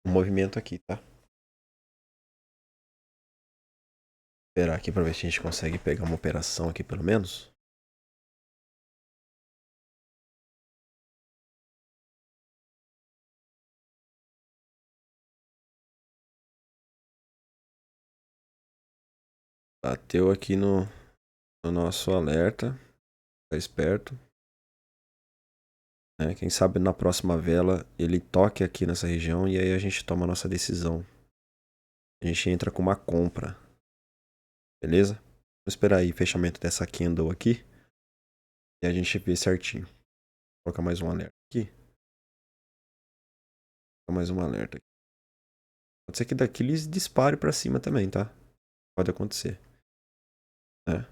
movimento aqui, tá? Esperar aqui pra ver se a gente consegue pegar uma operação aqui, pelo menos. Bateu aqui no nosso alerta. Fica esperto. Quem sabe na próxima vela ele toque aqui nessa região e aí a gente toma a nossa decisão. A gente entra com uma compra. Beleza? Vamos esperar aí o fechamento dessa candle aqui. E a gente vê certinho. Vou colocar mais um alerta aqui. Vou colocar mais um alerta aqui. Pode ser que daqui eles dispare pra cima também, tá? Pode acontecer. Né?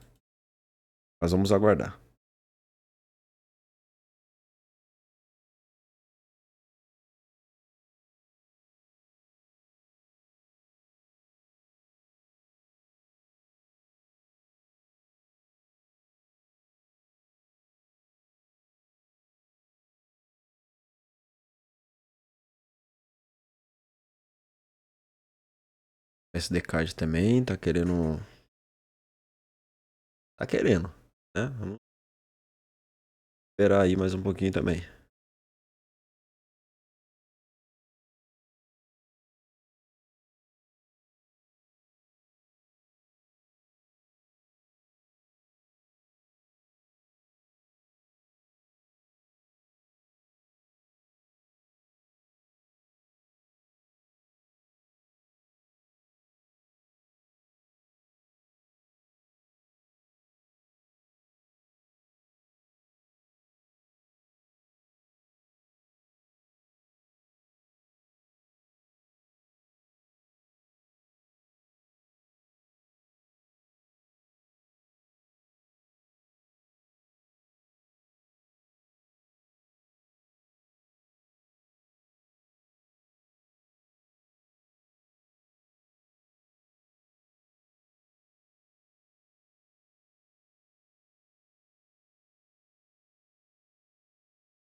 Mas vamos aguardar. SDCard também tá querendo. Tá querendo, né? Vamos esperar aí mais um pouquinho também.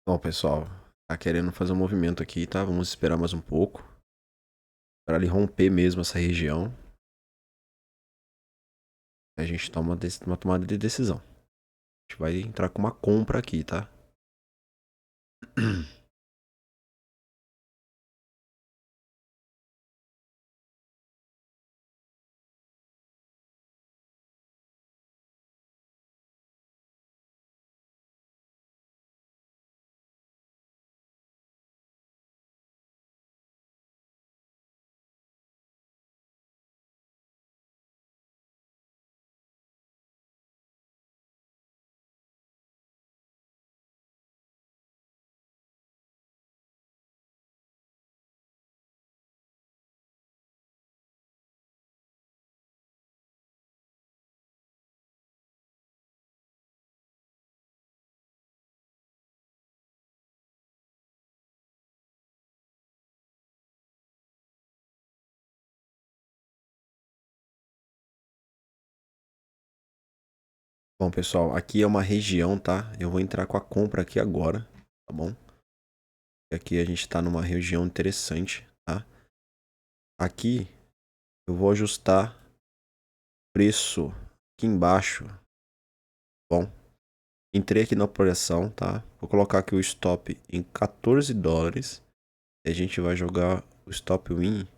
Bom, pessoal, tá querendo fazer um movimento aqui, tá? Vamos esperar mais um pouco. Para ele romper mesmo essa região. A gente toma uma tomada de decisão. A gente vai entrar com uma compra aqui, tá? Bom, pessoal, aqui é uma região, tá? Eu vou entrar com a compra aqui agora, tá bom? Aqui a gente tá numa região interessante, tá? Aqui eu vou ajustar preço aqui embaixo, tá bom? Entrei aqui na operação, tá? Vou colocar aqui o stop em 14 dólares. E a gente vai jogar o stop win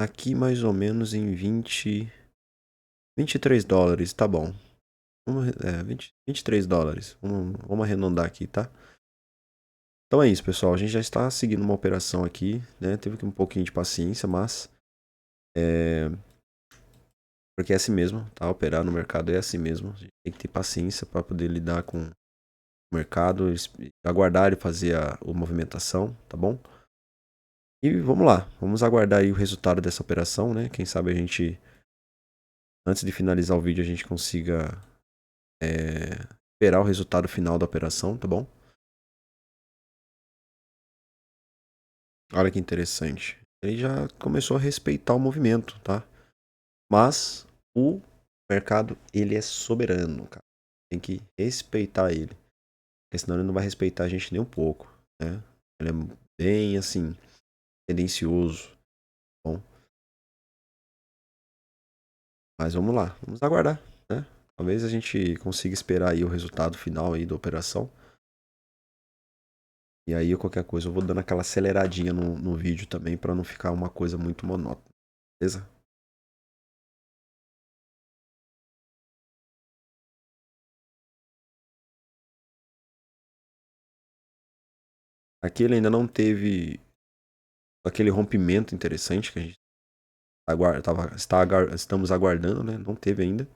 aqui mais ou menos em 23 dólares, tá bom. 23 dólares. Vamos arredondar aqui, tá? Então é isso, pessoal. A gente já está seguindo uma operação aqui, né? Teve que um pouquinho de paciência, mas porque é assim mesmo, tá? Operar no mercado é assim mesmo. A gente tem que ter paciência para poder lidar com o mercado, aguardar e fazer a movimentação, tá bom? E vamos lá, vamos aguardar aí o resultado dessa operação, né? Quem sabe a gente, antes de finalizar o vídeo, a gente consiga esperar o resultado final da operação, tá bom? Olha que interessante. Ele já começou a respeitar o movimento, tá? Mas o mercado, ele é soberano, cara. Tem que respeitar ele. Porque senão ele não vai respeitar a gente nem um pouco. né? Ele é bem, assim, tendencioso. Bom, mas vamos lá, vamos aguardar, né? Talvez a gente consiga esperar aí o resultado final aí da operação. E aí, qualquer coisa, eu vou dando aquela aceleradinha no vídeo também para não ficar uma coisa muito monótona, beleza? Aqui ele ainda não teve aquele rompimento interessante que a gente estamos aguardando, né? Não teve ainda.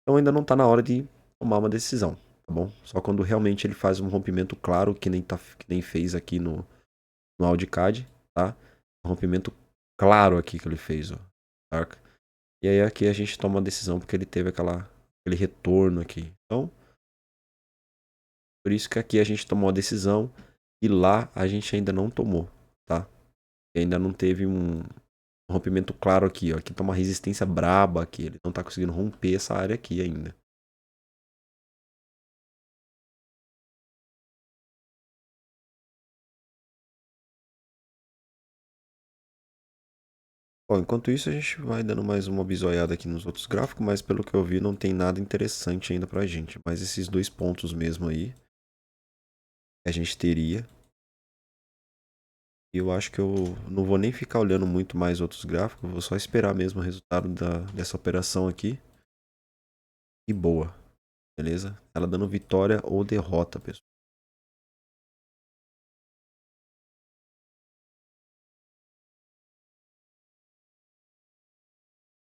Então ainda não está na hora de tomar uma decisão, tá bom? Só quando realmente ele faz um rompimento claro, que nem fez aqui no Audicad, tá? Um rompimento claro aqui que ele fez, ó. Saca? E aí aqui a gente toma uma decisão porque ele teve aquele retorno aqui. Então, por isso que aqui a gente tomou a decisão e lá a gente ainda não tomou, tá? E ainda não teve um rompimento claro aqui, ó. Aqui tá uma resistência braba aqui. Ele não tá conseguindo romper essa área aqui ainda. Bom, enquanto isso a gente vai dando mais uma bisoiada aqui nos outros gráficos, mas pelo que eu vi não tem nada interessante ainda pra gente. Mas esses dois pontos mesmo aí, a gente teria. E eu acho que eu não vou nem ficar olhando muito mais outros gráficos, vou só esperar mesmo o resultado dessa operação aqui. E boa, beleza? Ela dando vitória ou derrota, pessoal.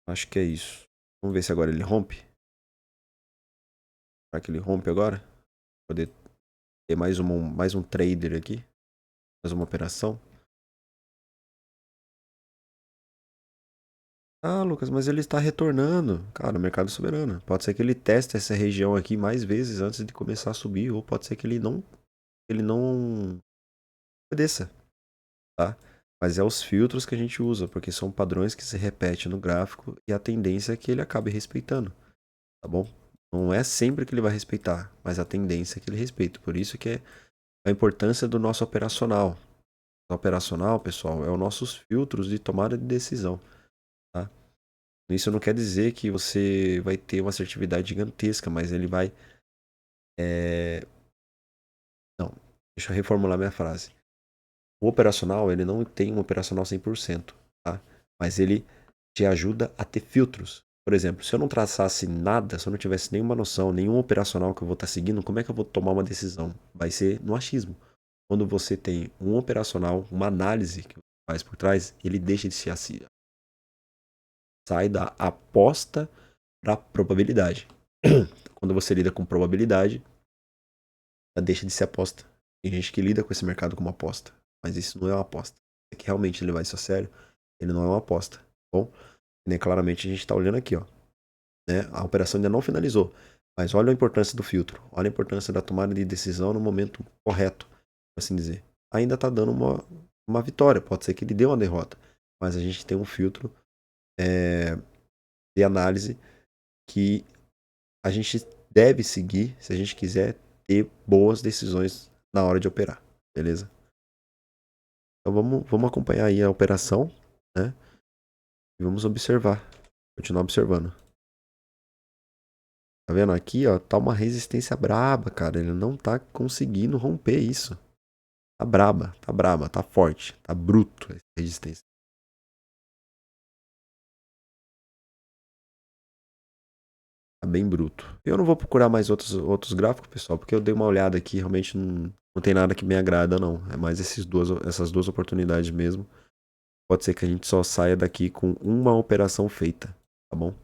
Acho que é isso. Vamos ver se agora ele rompe. Será que ele rompe agora? Poder ter mais um trader aqui. Mais uma operação. Ah, Lucas, mas ele está retornando. Cara, o mercado é soberano. Pode ser que ele teste essa região aqui mais vezes antes de começar a subir. Ou pode ser que ele não obedeça, tá? Mas é os filtros que a gente usa, porque são padrões que se repetem no gráfico e a tendência é que ele acabe respeitando, tá bom? Não é sempre que ele vai respeitar, mas a tendência é que ele respeita. Por isso que é a importância do nosso operacional. O operacional, pessoal, é os nossos filtros de tomada de decisão, tá? Isso não quer dizer que você vai ter uma assertividade gigantesca, mas ele vai. é, Não, deixa eu reformular minha frase. O operacional, ele não tem um operacional 100%, tá? Mas ele te ajuda a ter filtros. Por exemplo, se eu não traçasse nada, se eu não tivesse nenhuma noção, nenhum operacional que eu vou estar seguindo, como é que eu vou tomar uma decisão? Vai ser no achismo. Quando você tem um operacional, uma análise que faz por trás, ele deixa de ser assim. Sai da aposta para probabilidade. Quando você lida com probabilidade, ela deixa de ser aposta. Tem gente que lida com esse mercado como aposta, mas isso não é uma aposta. É que realmente levar isso a sério, ele não é uma aposta, tá bom? E, né, claramente a gente está olhando aqui, ó, né? A operação ainda não finalizou, mas olha a importância do filtro, olha a importância da tomada de decisão no momento correto, por assim dizer. Ainda está dando uma vitória, pode ser que ele dê uma derrota, mas a gente tem um filtro é, de análise que a gente deve seguir se a gente quiser ter boas decisões na hora de operar, beleza? Então vamos acompanhar aí a operação, né? E vamos observar, continuar observando. Tá vendo aqui, ó, tá uma resistência braba, cara. Ele não tá conseguindo romper isso. Tá braba, tá forte, tá bruto essa resistência. Tá bem bruto. Eu não vou procurar mais outros gráficos, pessoal, porque eu dei uma olhada aqui, realmente não tem nada que me agrada, não. É mais essas duas oportunidades mesmo. Pode ser que a gente só saia daqui com uma operação feita, tá bom?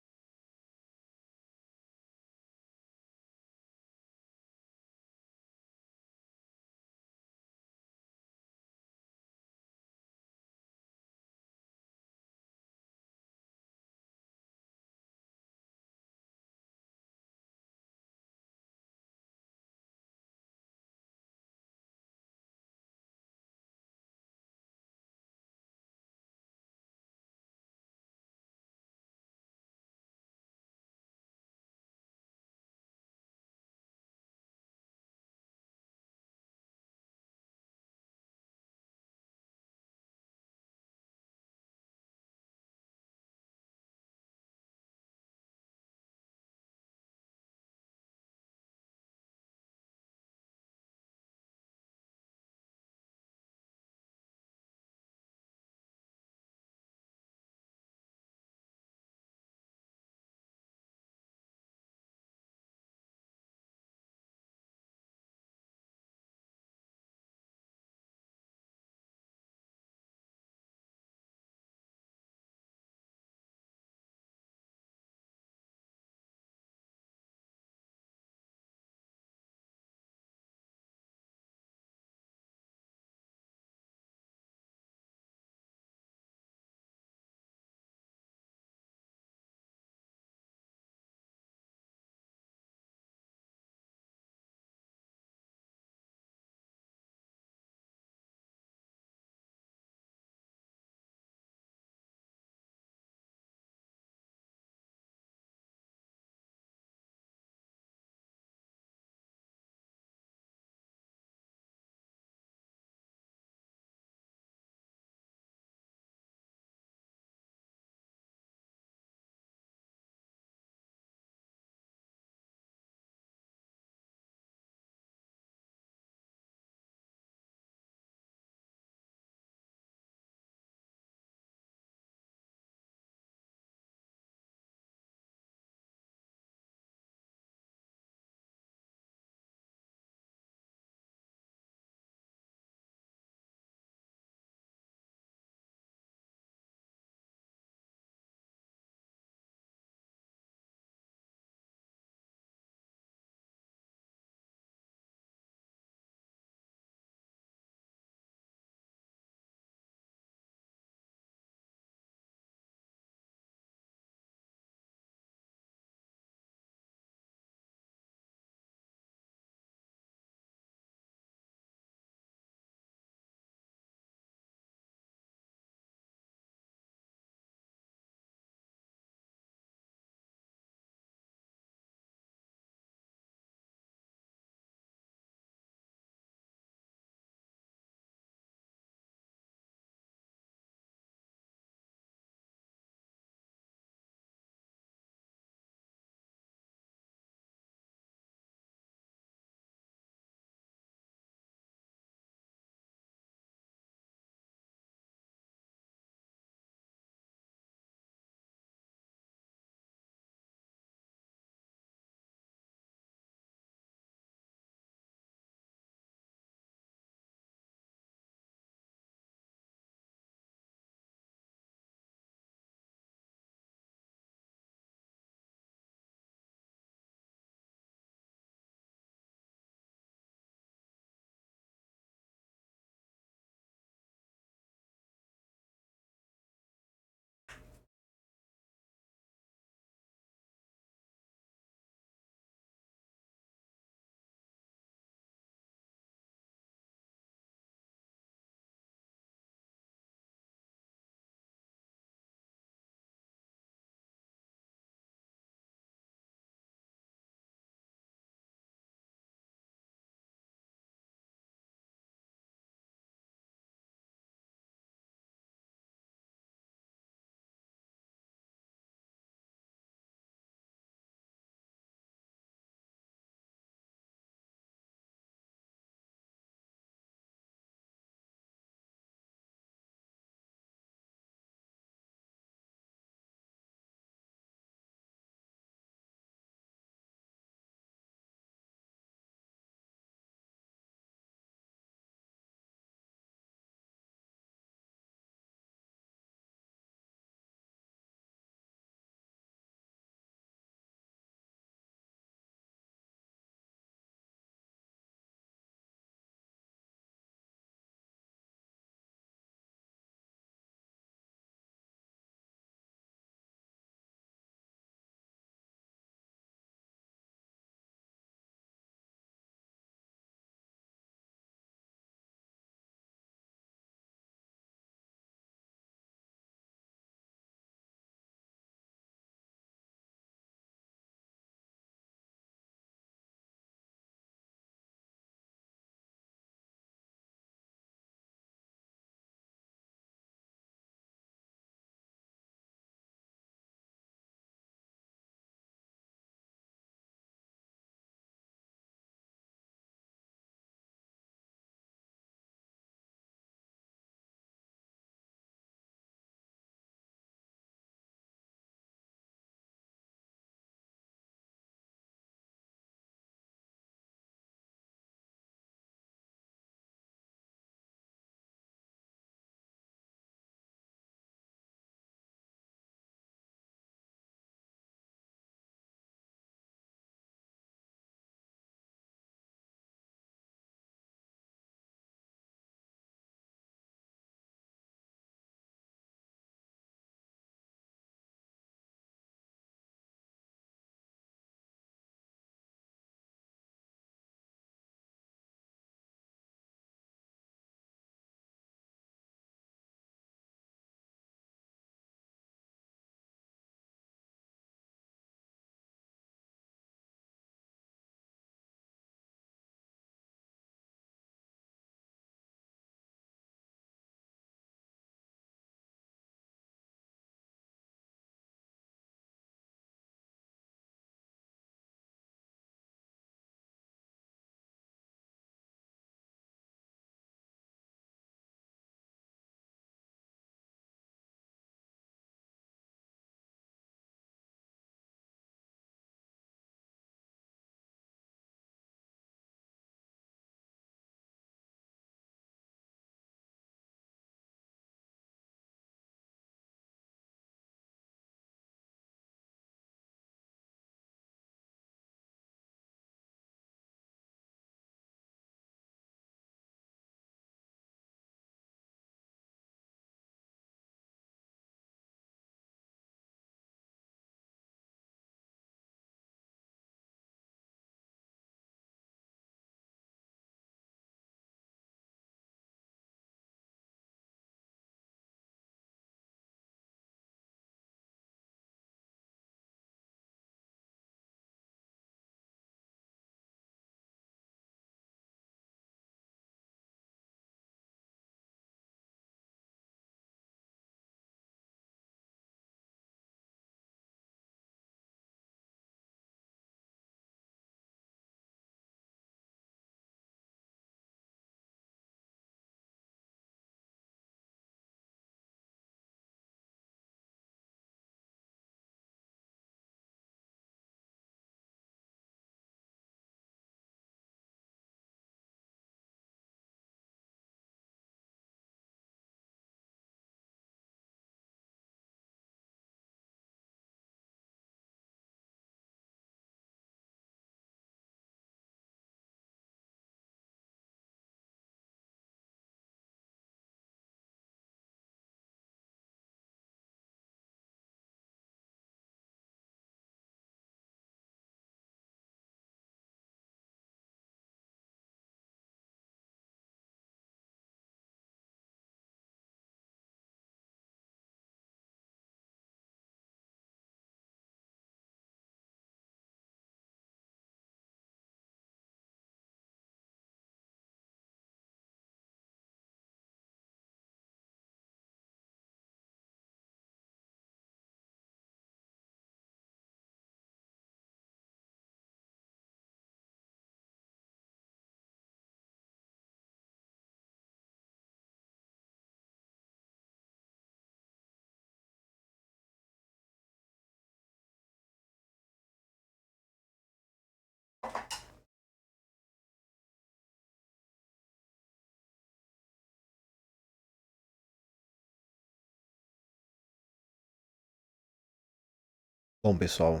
Bom, pessoal,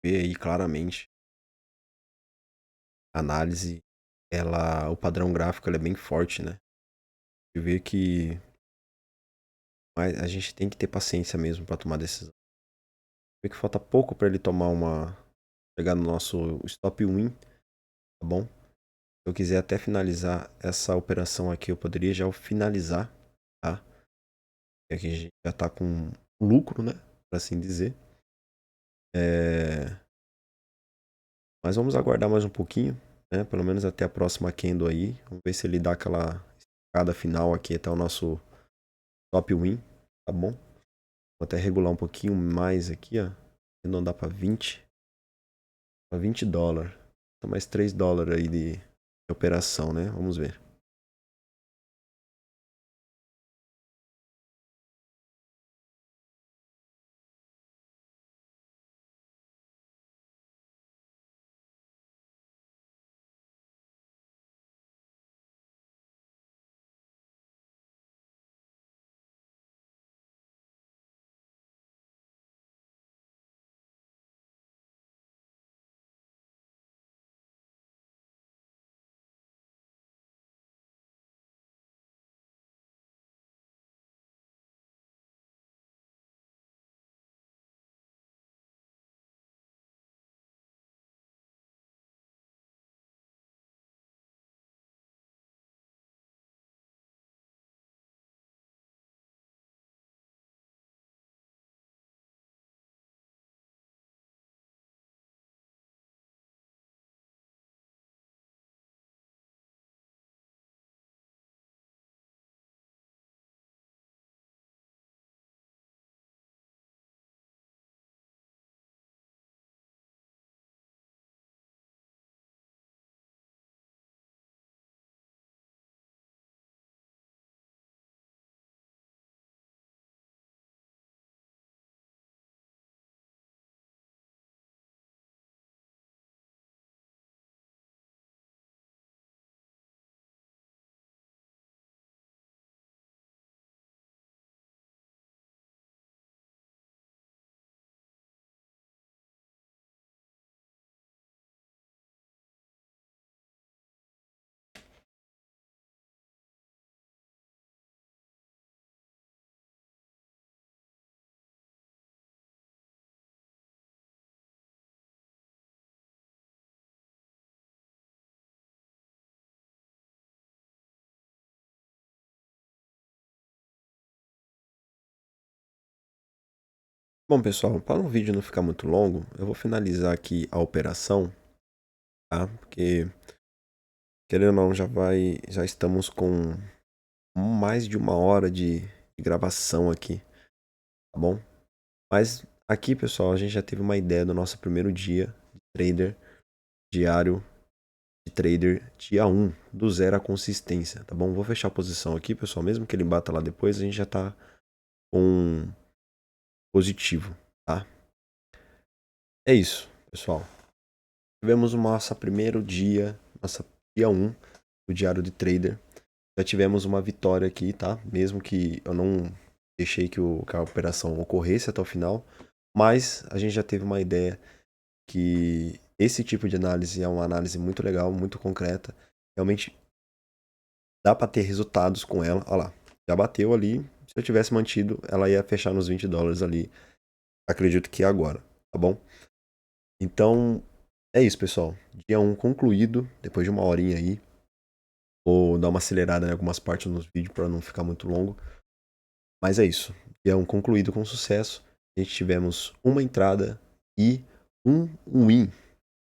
vê aí claramente a análise, o padrão gráfico ele é bem forte, né? E vê que a gente tem que ter paciência mesmo para tomar decisão. Vê que falta pouco para ele chegar no nosso stop win, tá bom? Se eu quiser até finalizar essa operação aqui, eu poderia já finalizar, tá? E aqui a gente já tá com lucro, né? Por assim dizer. Mas vamos aguardar mais um pouquinho, né? Pelo menos até a próxima candle aí. Vamos ver se ele dá aquela escada final aqui até o nosso top win, tá bom? Vou até regular um pouquinho mais aqui, ó. Arredondar para 20. Para 20 dólares. Então mais 3 dólares aí de operação, né? Vamos ver. Bom, pessoal, para o vídeo não ficar muito longo, eu vou finalizar aqui a operação, tá? Porque, querendo ou não, já estamos com mais de 1 hora de gravação aqui, tá bom? Mas aqui, pessoal, a gente já teve uma ideia do nosso primeiro dia de trader diário, de trader dia 1, do zero à consistência, tá bom? Vou fechar a posição aqui, pessoal, mesmo que ele bata lá depois, a gente já tá com positivo, tá? É isso, pessoal. Tivemos o nosso primeiro dia, dia 1 do diário de trader. Já tivemos uma vitória aqui, tá? Mesmo que eu não deixei que a operação ocorresse até o final. Mas a gente já teve uma ideia que esse tipo de análise é uma análise muito legal, muito concreta. Realmente dá para ter resultados com ela. Olha lá, já bateu ali. Se eu tivesse mantido, ela ia fechar nos 20 dólares ali. Acredito que agora, tá bom? Então, é isso, pessoal. Dia 1 concluído, depois de 1 horinha aí. Vou dar uma acelerada em algumas partes nos vídeos para não ficar muito longo. Mas é isso. Dia 1 concluído com sucesso. A gente tivemos uma entrada e um win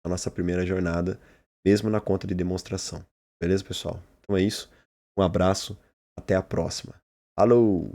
na nossa primeira jornada, mesmo na conta de demonstração. Beleza, pessoal? Então é isso. Um abraço. Até a próxima. Falou!